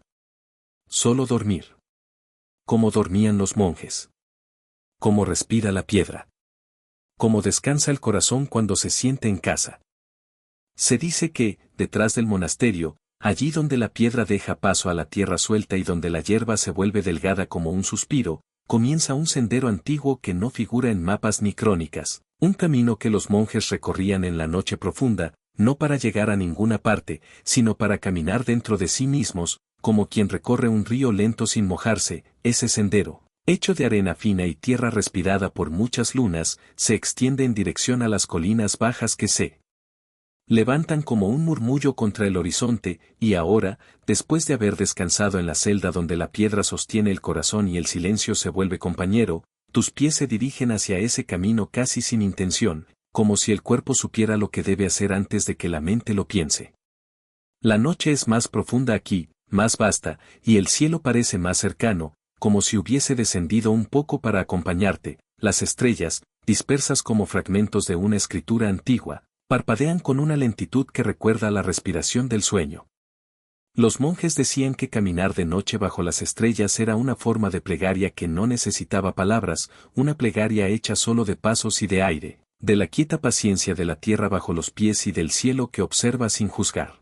Solo dormir. Como dormían los monjes. Como respira la piedra. Como descansa el corazón cuando se siente en casa. Se dice que, detrás del monasterio, allí donde la piedra deja paso a la tierra suelta y donde la hierba se vuelve delgada como un suspiro, comienza un sendero antiguo que no figura en mapas ni crónicas, un camino que los monjes recorrían en la noche profunda, no para llegar a ninguna parte, sino para caminar dentro de sí mismos, como quien recorre un río lento sin mojarse. Ese sendero, hecho de arena fina y tierra respirada por muchas lunas, se extiende en dirección a las colinas bajas que se levantan como un murmullo contra el horizonte, y ahora, después de haber descansado en la celda donde la piedra sostiene el corazón y el silencio se vuelve compañero, tus pies se dirigen hacia ese camino casi sin intención, como si el cuerpo supiera lo que debe hacer antes de que la mente lo piense. La noche es más profunda aquí, más vasta, y el cielo parece más cercano, como si hubiese descendido un poco para acompañarte. Las estrellas, dispersas como fragmentos de una escritura antigua, parpadean con una lentitud que recuerda la respiración del sueño. Los monjes decían que caminar de noche bajo las estrellas era una forma de plegaria que no necesitaba palabras, una plegaria hecha solo de pasos y de aire, de la quieta paciencia de la tierra bajo los pies y del cielo que observa sin juzgar.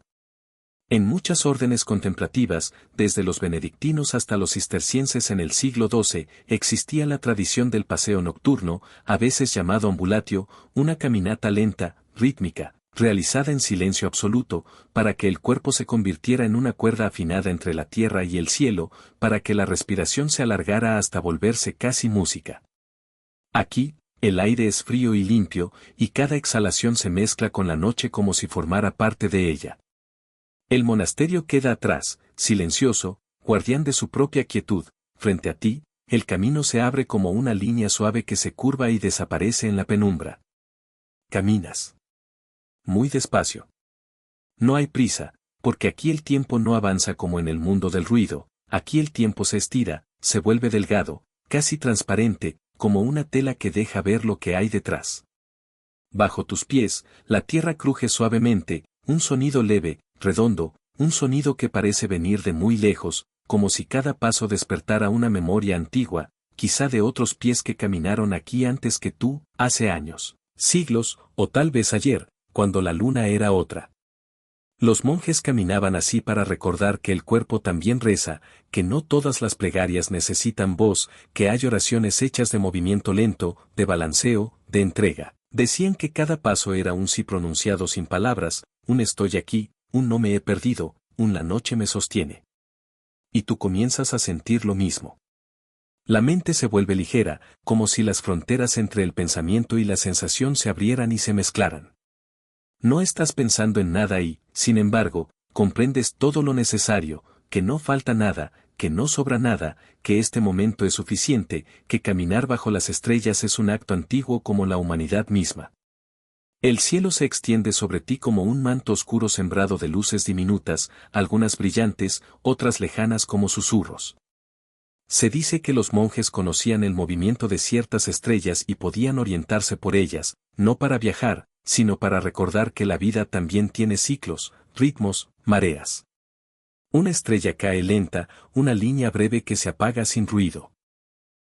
En muchas órdenes contemplativas, desde los benedictinos hasta los cistercienses en el siglo XII, existía la tradición del paseo nocturno, a veces llamado ambulatio, una caminata lenta, rítmica, realizada en silencio absoluto, para que el cuerpo se convirtiera en una cuerda afinada entre la tierra y el cielo, para que la respiración se alargara hasta volverse casi música. Aquí, el aire es frío y limpio, y cada exhalación se mezcla con la noche como si formara parte de ella. El monasterio queda atrás, silencioso, guardián de su propia quietud, frente a ti, el camino se abre como una línea suave que se curva y desaparece en la penumbra. Caminas. Muy despacio. No hay prisa, porque aquí el tiempo no avanza como en el mundo del ruido, aquí el tiempo se estira, se vuelve delgado, casi transparente, como una tela que deja ver lo que hay detrás. Bajo tus pies, la tierra cruje suavemente, un sonido leve, redondo, un sonido que parece venir de muy lejos, como si cada paso despertara una memoria antigua, quizá de otros pies que caminaron aquí antes que tú, hace años, siglos, o tal vez ayer, cuando la luna era otra. Los monjes caminaban así para recordar que el cuerpo también reza, que no todas las plegarias necesitan voz, que hay oraciones hechas de movimiento lento, de balanceo, de entrega. Decían que cada paso era un sí pronunciado sin palabras, un estoy aquí, un no me he perdido, un la noche me sostiene. Y tú comienzas a sentir lo mismo. La mente se vuelve ligera, como si las fronteras entre el pensamiento y la sensación se abrieran y se mezclaran. No estás pensando en nada y, sin embargo, comprendes todo lo necesario, que no falta nada, que no sobra nada, que este momento es suficiente, que caminar bajo las estrellas es un acto antiguo como la humanidad misma. El cielo se extiende sobre ti como un manto oscuro sembrado de luces diminutas, algunas brillantes, otras lejanas como susurros. Se dice que los monjes conocían el movimiento de ciertas estrellas y podían orientarse por ellas, no para viajar, sino para recordar que la vida también tiene ciclos, ritmos, mareas. Una estrella cae lenta, una línea breve que se apaga sin ruido.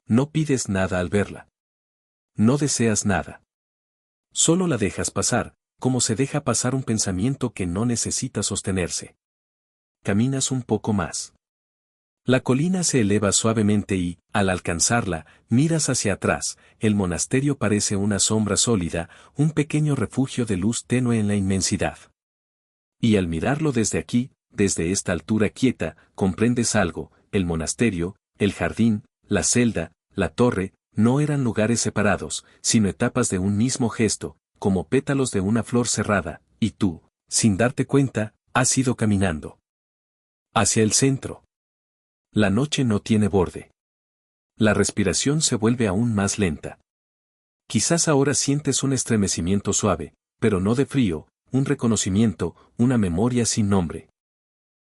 No pides nada al verla. No deseas nada. Solo la dejas pasar, como se deja pasar un pensamiento que no necesita sostenerse. Caminas un poco más. La colina se eleva suavemente y, al alcanzarla, miras hacia atrás, el monasterio parece una sombra sólida, un pequeño refugio de luz tenue en la inmensidad. Y al mirarlo desde aquí, desde esta altura quieta, comprendes algo, el monasterio, el jardín, la celda, la torre, no eran lugares separados, sino etapas de un mismo gesto, como pétalos de una flor cerrada, y tú, sin darte cuenta, has ido caminando hacia el centro. La noche no tiene borde. La respiración se vuelve aún más lenta. Quizás ahora sientes un estremecimiento suave, pero no de frío, un reconocimiento, una memoria sin nombre.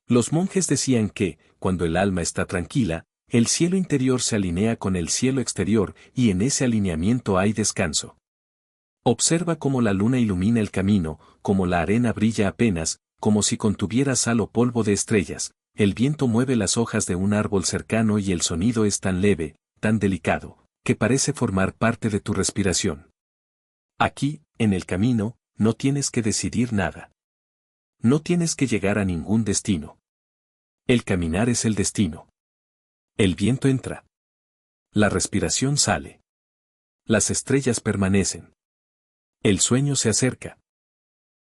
Los monjes decían que, cuando el alma está tranquila, el cielo interior se alinea con el cielo exterior y en ese alineamiento hay descanso. Observa cómo la luna ilumina el camino, cómo la arena brilla apenas, como si contuviera sal o polvo de estrellas. El viento mueve las hojas de un árbol cercano y el sonido es tan leve, tan delicado, que parece formar parte de tu respiración. Aquí, en el camino, no tienes que decidir nada. No tienes que llegar a ningún destino. El caminar es el destino. El viento entra. La respiración sale. Las estrellas permanecen. El sueño se acerca.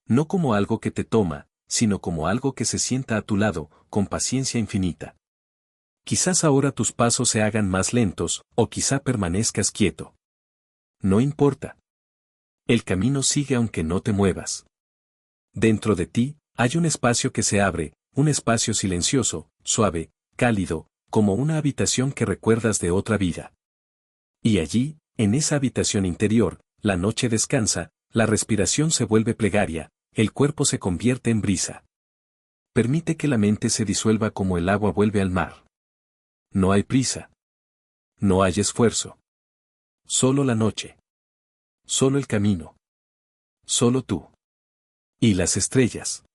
No como algo que te toma, sino como algo que se sienta a tu lado, con paciencia infinita. Quizás ahora tus pasos se hagan más lentos, o quizá permanezcas quieto. No importa. El camino sigue aunque no te muevas. Dentro de ti, hay un espacio que se abre, un espacio silencioso, suave, cálido, como una habitación que recuerdas de otra vida. Y allí, en esa habitación interior, la noche descansa, la respiración se vuelve plegaria, el cuerpo se convierte en brisa. Permite que la mente se disuelva como el agua vuelve al mar. No hay prisa. No hay esfuerzo. Solo la noche. Solo el camino. Solo tú. Y las estrellas.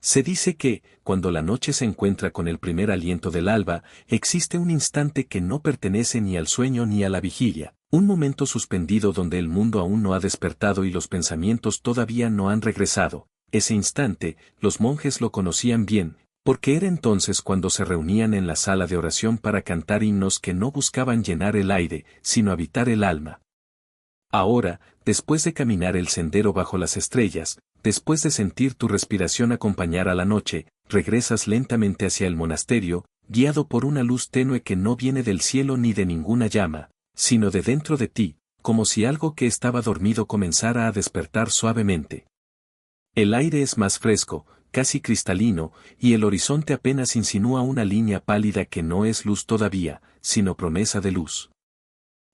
Se dice que, cuando la noche se encuentra con el primer aliento del alba, existe un instante que no pertenece ni al sueño ni a la vigilia, un momento suspendido donde el mundo aún no ha despertado y los pensamientos todavía no han regresado. Ese instante, los monjes lo conocían bien, porque era entonces cuando se reunían en la sala de oración para cantar himnos que no buscaban llenar el aire, sino habitar el alma. Ahora, después de caminar el sendero bajo las estrellas, después de sentir tu respiración acompañar a la noche, regresas lentamente hacia el monasterio, guiado por una luz tenue que no viene del cielo ni de ninguna llama, sino de dentro de ti, como si algo que estaba dormido comenzara a despertar suavemente. El aire es más fresco, casi cristalino, y el horizonte apenas insinúa una línea pálida que no es luz todavía, sino promesa de luz.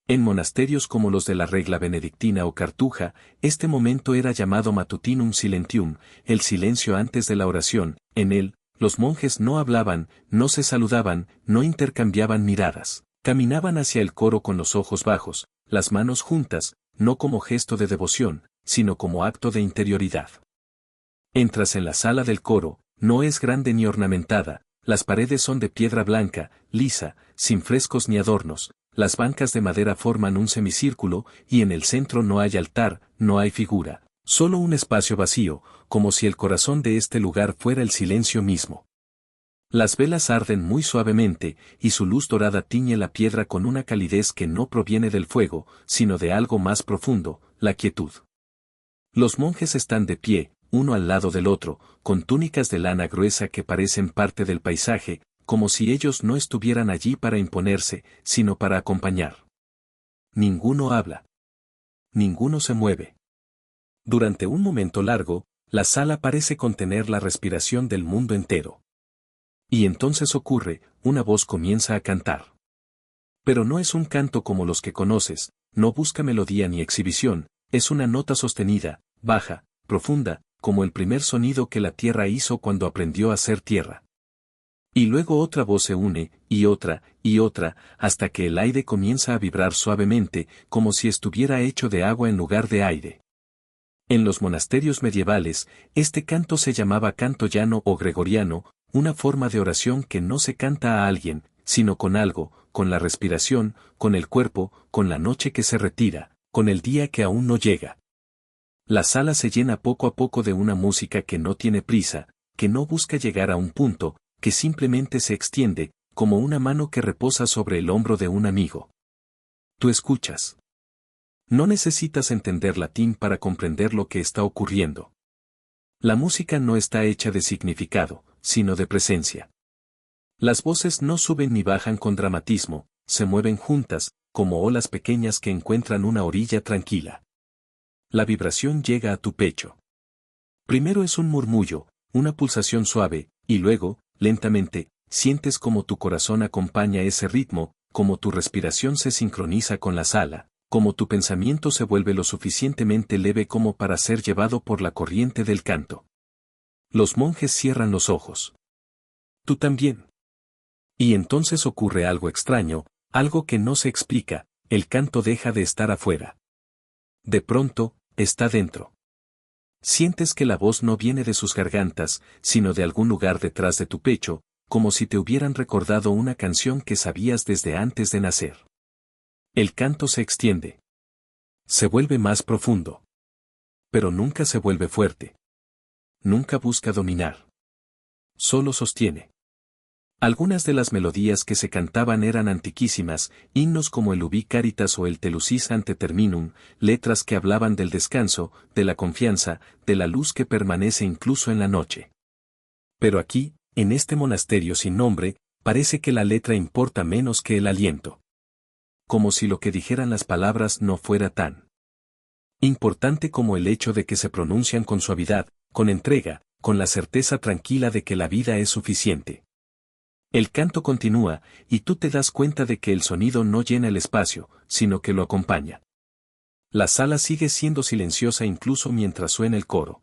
En monasterios como los de la Regla Benedictina o Cartuja, este momento era llamado Matutinum Silentium, el silencio antes de la oración. En él, los monjes no hablaban, no se saludaban, no intercambiaban miradas. Caminaban hacia el coro con los ojos bajos, las manos juntas, no como gesto de devoción, sino como acto de interioridad. Entras en la sala del coro, no es grande ni ornamentada, las paredes son de piedra blanca, lisa, sin frescos ni adornos, las bancas de madera forman un semicírculo, y en el centro no hay altar, no hay figura, solo un espacio vacío, como si el corazón de este lugar fuera el silencio mismo. Las velas arden muy suavemente, y su luz dorada tiñe la piedra con una calidez que no proviene del fuego, sino de algo más profundo, la quietud. Los monjes están de pie, uno al lado del otro, con túnicas de lana gruesa que parecen parte del paisaje, como si ellos no estuvieran allí para imponerse, sino para acompañar. Ninguno habla. Ninguno se mueve. Durante un momento largo, la sala parece contener la respiración del mundo entero. Y entonces ocurre, una voz comienza a cantar. Pero no es un canto como los que conoces, no busca melodía ni exhibición, es una nota sostenida, baja, profunda, como el primer sonido que la tierra hizo cuando aprendió a ser tierra. Y luego otra voz se une, y otra, hasta que el aire comienza a vibrar suavemente, como si estuviera hecho de agua en lugar de aire. En los monasterios medievales, este canto se llamaba canto llano o gregoriano, una forma de oración que no se canta a alguien, sino con algo, con la respiración, con el cuerpo, con la noche que se retira, con el día que aún no llega. La sala se llena poco a poco de una música que no tiene prisa, que no busca llegar a un punto, que simplemente se extiende, como una mano que reposa sobre el hombro de un amigo. Tú escuchas. No necesitas entender latín para comprender lo que está ocurriendo. La música no está hecha de significado, sino de presencia. Las voces no suben ni bajan con dramatismo, se mueven juntas, como olas pequeñas que encuentran una orilla tranquila. La vibración llega a tu pecho. Primero es un murmullo, una pulsación suave, y luego, lentamente, sientes como tu corazón acompaña ese ritmo, como tu respiración se sincroniza con la sala, como tu pensamiento se vuelve lo suficientemente leve como para ser llevado por la corriente del canto. Los monjes cierran los ojos. Tú también. Y entonces ocurre algo extraño, algo que no se explica, el canto deja de estar afuera. De pronto, está dentro. Sientes que la voz no viene de sus gargantas, sino de algún lugar detrás de tu pecho, como si te hubieran recordado una canción que sabías desde antes de nacer. El canto se extiende. Se vuelve más profundo. Pero nunca se vuelve fuerte. Nunca busca dominar. Solo sostiene. Algunas de las melodías que se cantaban eran antiquísimas, himnos como el Ubi Caritas o el Telusis ante terminum, letras que hablaban del descanso, de la confianza, de la luz que permanece incluso en la noche. Pero aquí, en este monasterio sin nombre, parece que la letra importa menos que el aliento. Como si lo que dijeran las palabras no fuera tan importante como el hecho de que se pronuncian con suavidad, con entrega, con la certeza tranquila de que la vida es suficiente. El canto continúa, y tú te das cuenta de que el sonido no llena el espacio, sino que lo acompaña. La sala sigue siendo silenciosa incluso mientras suena el coro.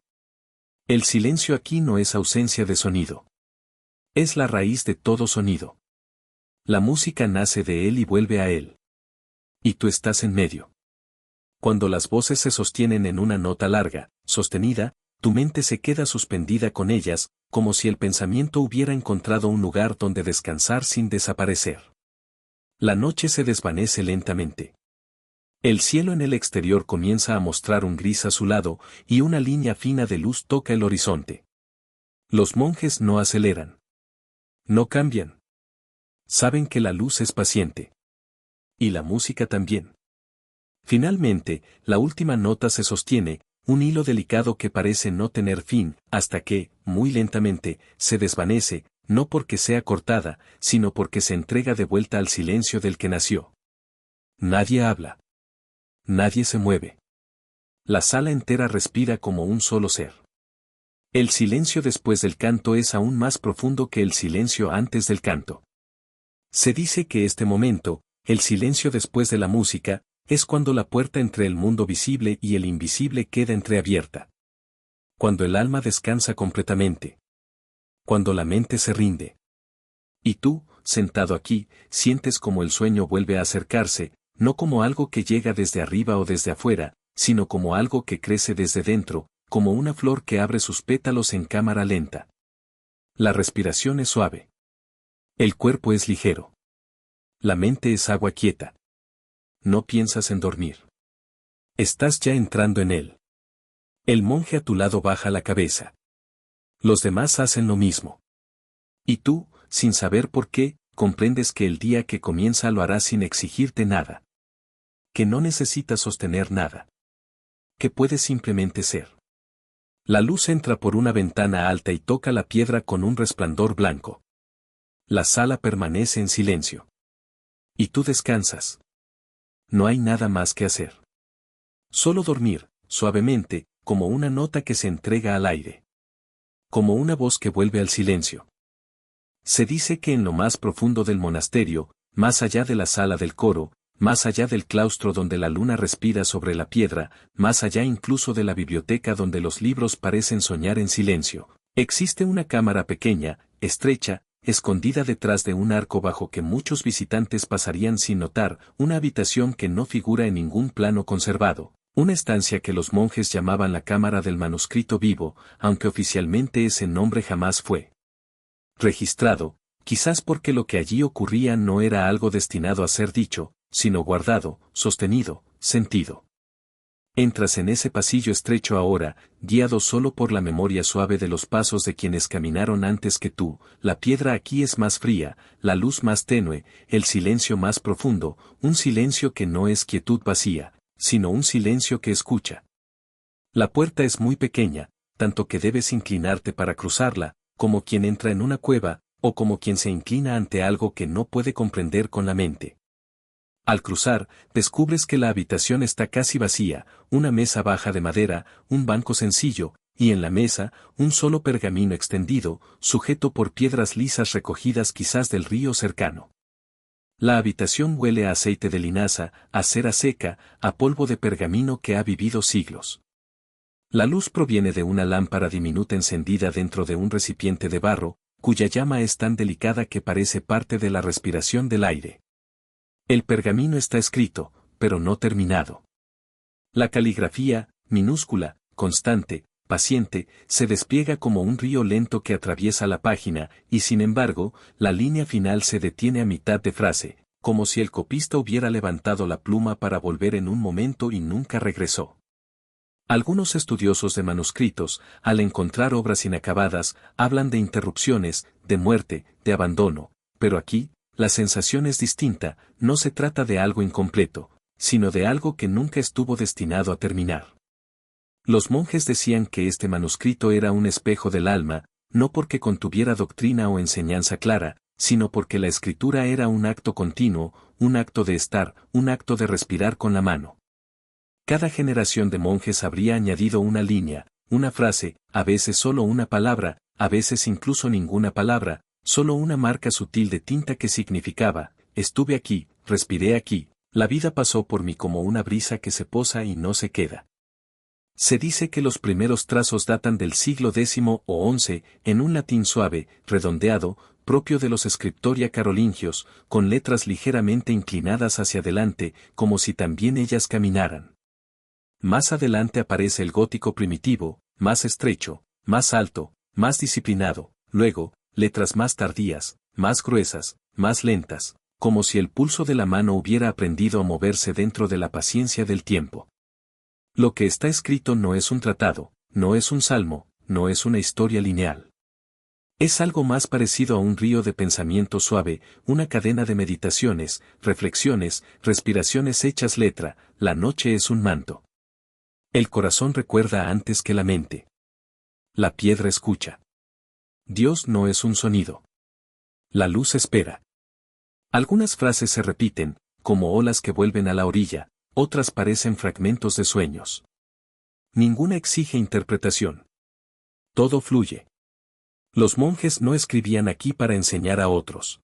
El silencio aquí no es ausencia de sonido. Es la raíz de todo sonido. La música nace de él y vuelve a él. Y tú estás en medio. Cuando las voces se sostienen en una nota larga, sostenida, tu mente se queda suspendida con ellas, como si el pensamiento hubiera encontrado un lugar donde descansar sin desaparecer. La noche se desvanece lentamente. El cielo en el exterior comienza a mostrar un gris azulado, y una línea fina de luz toca el horizonte. Los monjes no aceleran. No cambian. Saben que la luz es paciente. Y la música también. Finalmente, la última nota se sostiene, un hilo delicado que parece no tener fin, hasta que, muy lentamente, se desvanece, no porque sea cortada, sino porque se entrega de vuelta al silencio del que nació. Nadie habla. Nadie se mueve. La sala entera respira como un solo ser. El silencio después del canto es aún más profundo que el silencio antes del canto. Se dice que este momento, el silencio después de la música, es cuando la puerta entre el mundo visible y el invisible queda entreabierta. Cuando el alma descansa completamente. Cuando la mente se rinde. Y tú, sentado aquí, sientes como el sueño vuelve a acercarse, no como algo que llega desde arriba o desde afuera, sino como algo que crece desde dentro, como una flor que abre sus pétalos en cámara lenta. La respiración es suave. El cuerpo es ligero. La mente es agua quieta. No piensas en dormir. Estás ya entrando en él. El monje a tu lado baja la cabeza. Los demás hacen lo mismo. Y tú, sin saber por qué, comprendes que el día que comienza lo harás sin exigirte nada. Que no necesitas sostener nada. Que puedes simplemente ser. La luz entra por una ventana alta y toca la piedra con un resplandor blanco. La sala permanece en silencio. Y tú descansas. No hay nada más que hacer. Solo dormir, suavemente, como una nota que se entrega al aire. Como una voz que vuelve al silencio. Se dice que en lo más profundo del monasterio, más allá de la sala del coro, más allá del claustro donde la luna respira sobre la piedra, más allá incluso de la biblioteca donde los libros parecen soñar en silencio, existe una cámara pequeña, estrecha, escondida detrás de un arco bajo que muchos visitantes pasarían sin notar, una habitación que no figura en ningún plano conservado, una estancia que los monjes llamaban la cámara del manuscrito vivo, aunque oficialmente ese nombre jamás fue registrado, quizás porque lo que allí ocurría no era algo destinado a ser dicho, sino guardado, sostenido, sentido. Entras en ese pasillo estrecho ahora, guiado solo por la memoria suave de los pasos de quienes caminaron antes que tú, la piedra aquí es más fría, la luz más tenue, el silencio más profundo, un silencio que no es quietud vacía, sino un silencio que escucha. La puerta es muy pequeña, tanto que debes inclinarte para cruzarla, como quien entra en una cueva, o como quien se inclina ante algo que no puede comprender con la mente. Al cruzar, descubres que la habitación está casi vacía, una mesa baja de madera, un banco sencillo, y en la mesa, un solo pergamino extendido, sujeto por piedras lisas recogidas quizás del río cercano. La habitación huele a aceite de linaza, a cera seca, a polvo de pergamino que ha vivido siglos. La luz proviene de una lámpara diminuta encendida dentro de un recipiente de barro, cuya llama es tan delicada que parece parte de la respiración del aire. El pergamino está escrito, pero no terminado. La caligrafía, minúscula, constante, paciente, se despliega como un río lento que atraviesa la página, y sin embargo, la línea final se detiene a mitad de frase, como si el copista hubiera levantado la pluma para volver en un momento y nunca regresó. Algunos estudiosos de manuscritos, al encontrar obras inacabadas, hablan de interrupciones, de muerte, de abandono, pero aquí, la sensación es distinta, no se trata de algo incompleto, sino de algo que nunca estuvo destinado a terminar. Los monjes decían que este manuscrito era un espejo del alma, no porque contuviera doctrina o enseñanza clara, sino porque la escritura era un acto continuo, un acto de estar, un acto de respirar con la mano. Cada generación de monjes habría añadido una línea, una frase, a veces solo una palabra, a veces incluso ninguna palabra, solo una marca sutil de tinta que significaba, estuve aquí, respiré aquí, la vida pasó por mí como una brisa que se posa y no se queda. Se dice que los primeros trazos datan del siglo X o XI, en un latín suave, redondeado, propio de los scriptoria carolingios, con letras ligeramente inclinadas hacia adelante, como si también ellas caminaran. Más adelante aparece el gótico primitivo, más estrecho, más alto, más disciplinado, luego, letras más tardías, más gruesas, más lentas, como si el pulso de la mano hubiera aprendido a moverse dentro de la paciencia del tiempo. Lo que está escrito no es un tratado, no es un salmo, no es una historia lineal. Es algo más parecido a un río de pensamiento suave, una cadena de meditaciones, reflexiones, respiraciones hechas letra. La noche es un manto. El corazón recuerda antes que la mente. La piedra escucha. Dios no es un sonido. La luz espera. Algunas frases se repiten, como olas que vuelven a la orilla, otras parecen fragmentos de sueños. Ninguna exige interpretación. Todo fluye. Los monjes no escribían aquí para enseñar a otros.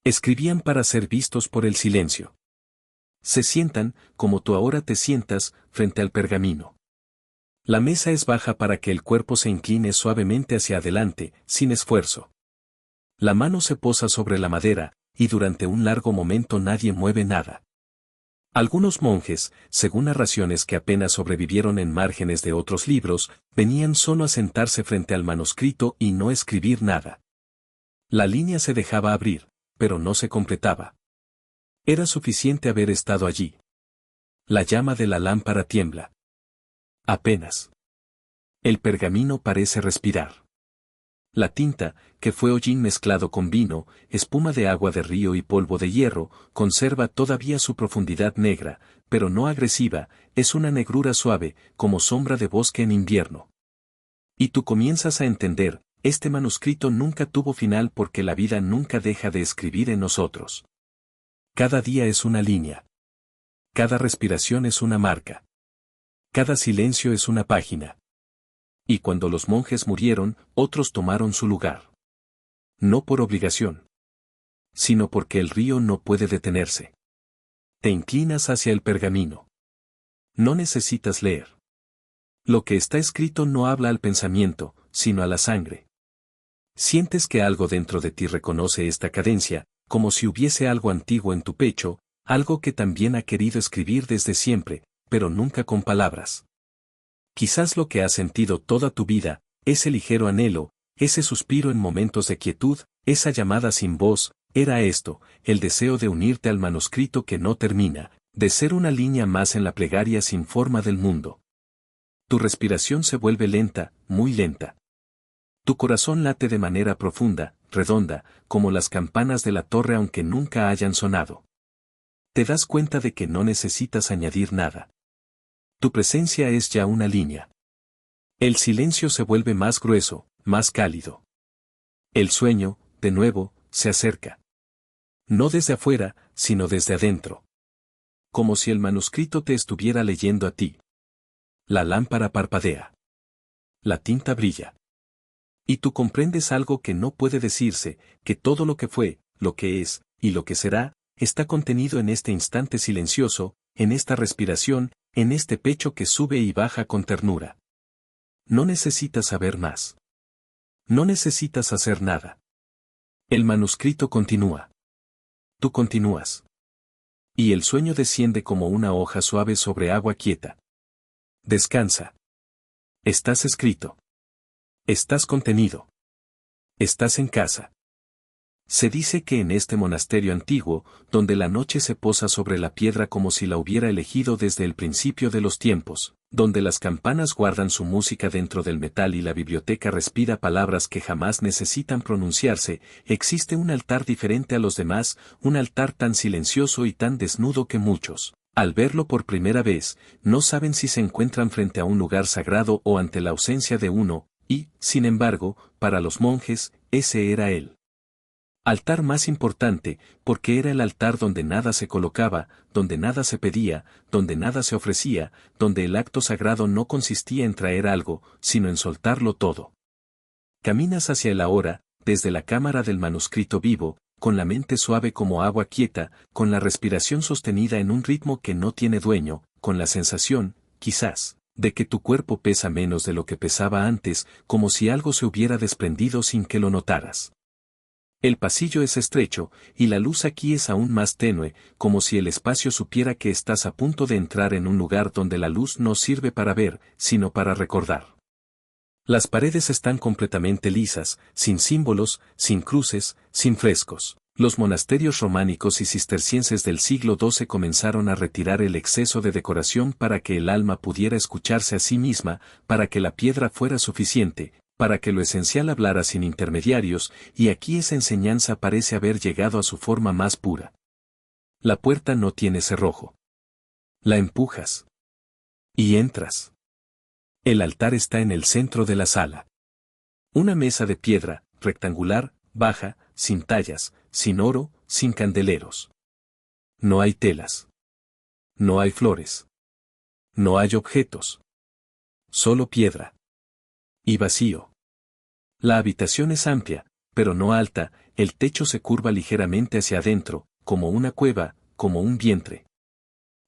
Escribían para ser vistos por el silencio. Se sientan, como tú ahora te sientas, frente al pergamino. La mesa es baja para que el cuerpo se incline suavemente hacia adelante, sin esfuerzo. La mano se posa sobre la madera, y durante un largo momento nadie mueve nada. Algunos monjes, según narraciones que apenas sobrevivieron en márgenes de otros libros, venían solo a sentarse frente al manuscrito y no escribir nada. La línea se dejaba abrir, pero no se completaba. Era suficiente haber estado allí. La llama de la lámpara tiembla. Apenas. El pergamino parece respirar. La tinta, que fue hollín mezclado con vino, espuma de agua de río y polvo de hierro, conserva todavía su profundidad negra, pero no agresiva, es una negrura suave, como sombra de bosque en invierno. Y tú comienzas a entender, este manuscrito nunca tuvo final porque la vida nunca deja de escribir en nosotros. Cada día es una línea. Cada respiración es una marca. Cada silencio es una página. Y cuando los monjes murieron, otros tomaron su lugar. No por obligación, sino porque el río no puede detenerse. Te inclinas hacia el pergamino. No necesitas leer. Lo que está escrito no habla al pensamiento, sino a la sangre. Sientes que algo dentro de ti reconoce esta cadencia, como si hubiese algo antiguo en tu pecho, algo que también ha querido escribir desde siempre, pero nunca con palabras. Quizás lo que has sentido toda tu vida, ese ligero anhelo, ese suspiro en momentos de quietud, esa llamada sin voz, era esto, el deseo de unirte al manuscrito que no termina, de ser una línea más en la plegaria sin forma del mundo. Tu respiración se vuelve lenta, muy lenta. Tu corazón late de manera profunda, redonda, como las campanas de la torre aunque nunca hayan sonado. Te das cuenta de que no necesitas añadir nada. Tu presencia es ya una línea. El silencio se vuelve más grueso, más cálido. El sueño, de nuevo, se acerca. No desde afuera, sino desde adentro. Como si el manuscrito te estuviera leyendo a ti. La lámpara parpadea. La tinta brilla. Y tú comprendes algo que no puede decirse, que todo lo que fue, lo que es, y lo que será, está contenido en este instante silencioso, en esta respiración, en este pecho que sube y baja con ternura. No necesitas saber más. No necesitas hacer nada. El manuscrito continúa. Tú continúas. Y el sueño desciende como una hoja suave sobre agua quieta. Descansa. Estás escrito. Estás contenido. Estás en casa. Se dice que en este monasterio antiguo, donde la noche se posa sobre la piedra como si la hubiera elegido desde el principio de los tiempos, donde las campanas guardan su música dentro del metal y la biblioteca respira palabras que jamás necesitan pronunciarse, existe un altar diferente a los demás, un altar tan silencioso y tan desnudo que muchos, al verlo por primera vez, no saben si se encuentran frente a un lugar sagrado o ante la ausencia de uno, y, sin embargo, para los monjes, ese era él. Altar más importante, porque era el altar donde nada se colocaba, donde nada se pedía, donde nada se ofrecía, donde el acto sagrado no consistía en traer algo, sino en soltarlo todo. Caminas hacia el ahora, desde la cámara del manuscrito vivo, con la mente suave como agua quieta, con la respiración sostenida en un ritmo que no tiene dueño, con la sensación, quizás, de que tu cuerpo pesa menos de lo que pesaba antes, como si algo se hubiera desprendido sin que lo notaras. El pasillo es estrecho, y la luz aquí es aún más tenue, como si el espacio supiera que estás a punto de entrar en un lugar donde la luz no sirve para ver, sino para recordar. Las paredes están completamente lisas, sin símbolos, sin cruces, sin frescos. Los monasterios románicos y cistercienses del siglo XII comenzaron a retirar el exceso de decoración para que el alma pudiera escucharse a sí misma, para que la piedra fuera suficiente, para que lo esencial hablara sin intermediarios, y aquí esa enseñanza parece haber llegado a su forma más pura. La puerta no tiene cerrojo. La empujas. Y entras. El altar está en el centro de la sala. Una mesa de piedra, rectangular, baja, sin tallas, sin oro, sin candeleros. No hay telas. No hay flores. No hay objetos. Solo piedra. Y vacío. La habitación es amplia, pero no alta, el techo se curva ligeramente hacia adentro, como una cueva, como un vientre.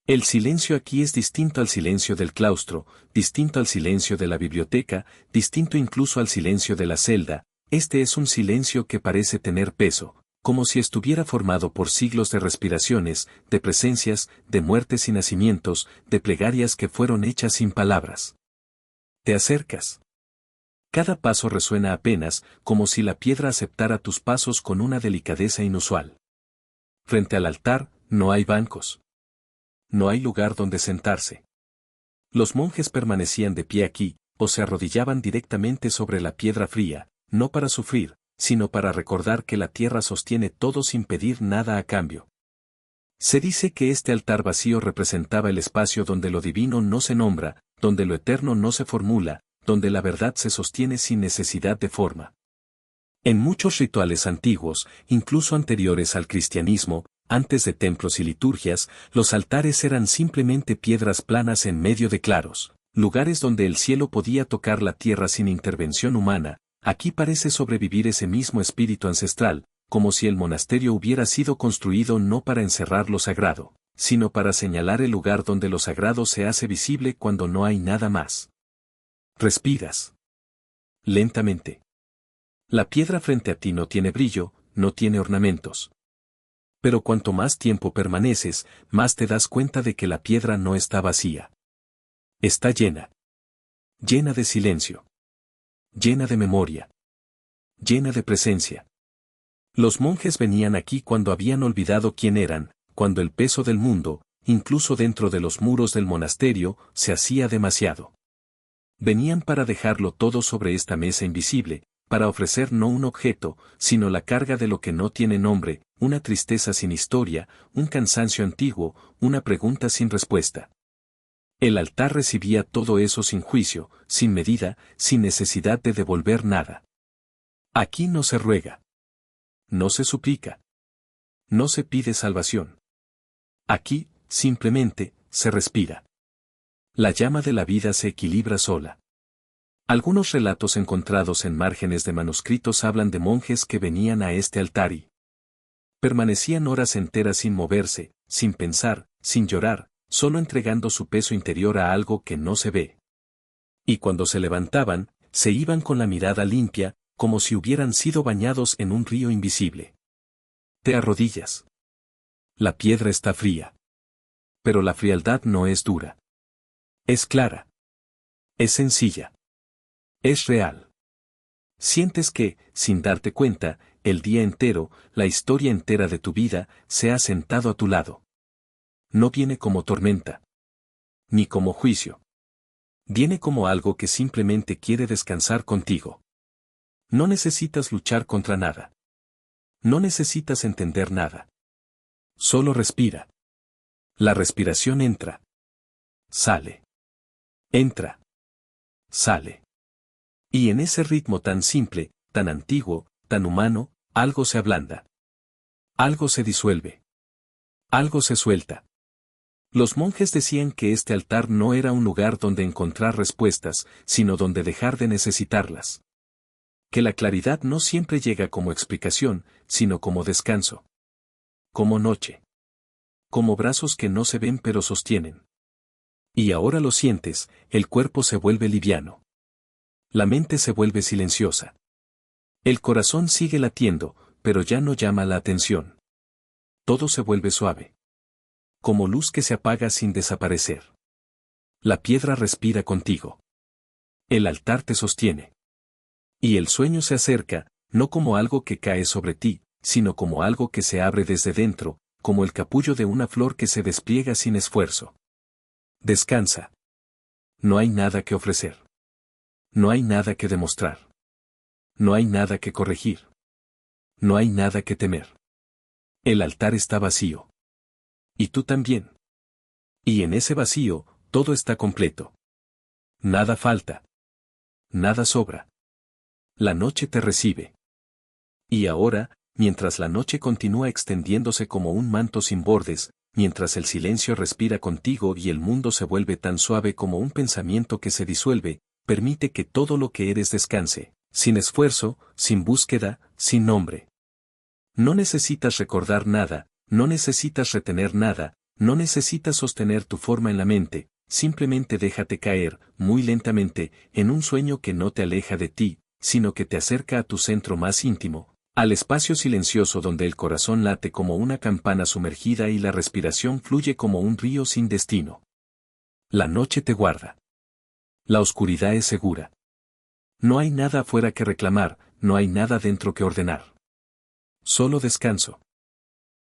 El silencio aquí es distinto al silencio del claustro, distinto al silencio de la biblioteca, distinto incluso al silencio de la celda. Este es un silencio que parece tener peso, como si estuviera formado por siglos de respiraciones, de presencias, de muertes y nacimientos, de plegarias que fueron hechas sin palabras. Te acercas. Cada paso resuena apenas, como si la piedra aceptara tus pasos con una delicadeza inusual. Frente al altar, no hay bancos. No hay lugar donde sentarse. Los monjes permanecían de pie aquí, o se arrodillaban directamente sobre la piedra fría, no para sufrir, sino para recordar que la tierra sostiene todo sin pedir nada a cambio. Se dice que este altar vacío representaba el espacio donde lo divino no se nombra, donde lo eterno no se formula, donde la verdad se sostiene sin necesidad de forma. En muchos rituales antiguos, incluso anteriores al cristianismo, antes de templos y liturgias, los altares eran simplemente piedras planas en medio de claros, lugares donde el cielo podía tocar la tierra sin intervención humana. Aquí parece sobrevivir ese mismo espíritu ancestral, como si el monasterio hubiera sido construido no para encerrar lo sagrado, sino para señalar el lugar donde lo sagrado se hace visible cuando no hay nada más. Respiras. Lentamente. La piedra frente a ti no tiene brillo, no tiene ornamentos. Pero cuanto más tiempo permaneces, más te das cuenta de que la piedra no está vacía. Está llena. Llena de silencio. Llena de memoria. Llena de presencia. Los monjes venían aquí cuando habían olvidado quién eran, cuando el peso del mundo, incluso dentro de los muros del monasterio, se hacía demasiado. Venían para dejarlo todo sobre esta mesa invisible, para ofrecer no un objeto, sino la carga de lo que no tiene nombre, una tristeza sin historia, un cansancio antiguo, una pregunta sin respuesta. El altar recibía todo eso sin juicio, sin medida, sin necesidad de devolver nada. Aquí no se ruega. No se suplica. No se pide salvación. Aquí, simplemente, se respira. La llama de la vida se equilibra sola. Algunos relatos encontrados en márgenes de manuscritos hablan de monjes que venían a este altar y permanecían horas enteras sin moverse, sin pensar, sin llorar, solo entregando su peso interior a algo que no se ve. Y cuando se levantaban, se iban con la mirada limpia, como si hubieran sido bañados en un río invisible. Te arrodillas. La piedra está fría. Pero la frialdad no es dura. Es clara. Es sencilla. Es real. Sientes que, sin darte cuenta, el día entero, la historia entera de tu vida, se ha sentado a tu lado. No viene como tormenta. Ni como juicio. Viene como algo que simplemente quiere descansar contigo. No necesitas luchar contra nada. No necesitas entender nada. Solo respira. La respiración entra. Sale. Entra. Sale. Y en ese ritmo tan simple, tan antiguo, tan humano, algo se ablanda. Algo se disuelve. Algo se suelta. Los monjes decían que este altar no era un lugar donde encontrar respuestas, sino donde dejar de necesitarlas. Que la claridad no siempre llega como explicación, sino como descanso. Como noche. Como brazos que no se ven pero sostienen. Y ahora lo sientes, el cuerpo se vuelve liviano. La mente se vuelve silenciosa. El corazón sigue latiendo, pero ya no llama la atención. Todo se vuelve suave. Como luz que se apaga sin desaparecer. La piedra respira contigo. El altar te sostiene. Y el sueño se acerca, no como algo que cae sobre ti, sino como algo que se abre desde dentro, como el capullo de una flor que se despliega sin esfuerzo. Descansa. No hay nada que ofrecer. No hay nada que demostrar. No hay nada que corregir. No hay nada que temer. El altar está vacío. Y tú también. Y en ese vacío, todo está completo. Nada falta. Nada sobra. La noche te recibe. Y ahora, mientras la noche continúa extendiéndose como un manto sin bordes, mientras el silencio respira contigo y el mundo se vuelve tan suave como un pensamiento que se disuelve, permite que todo lo que eres descanse, sin esfuerzo, sin búsqueda, sin nombre. No necesitas recordar nada, no necesitas retener nada, no necesitas sostener tu forma en la mente, simplemente déjate caer, muy lentamente, en un sueño que no te aleja de ti, sino que te acerca a tu centro más íntimo, al espacio silencioso donde el corazón late como una campana sumergida y la respiración fluye como un río sin destino. La noche te guarda. La oscuridad es segura. No hay nada afuera que reclamar, no hay nada dentro que ordenar. Solo descanso.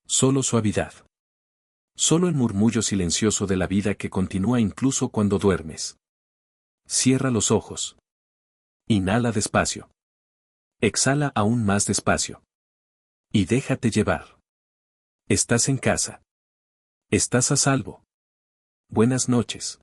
Solo suavidad. Solo el murmullo silencioso de la vida que continúa incluso cuando duermes. Cierra los ojos. Inhala despacio. Exhala aún más despacio. Y déjate llevar. Estás en casa. Estás a salvo. Buenas noches.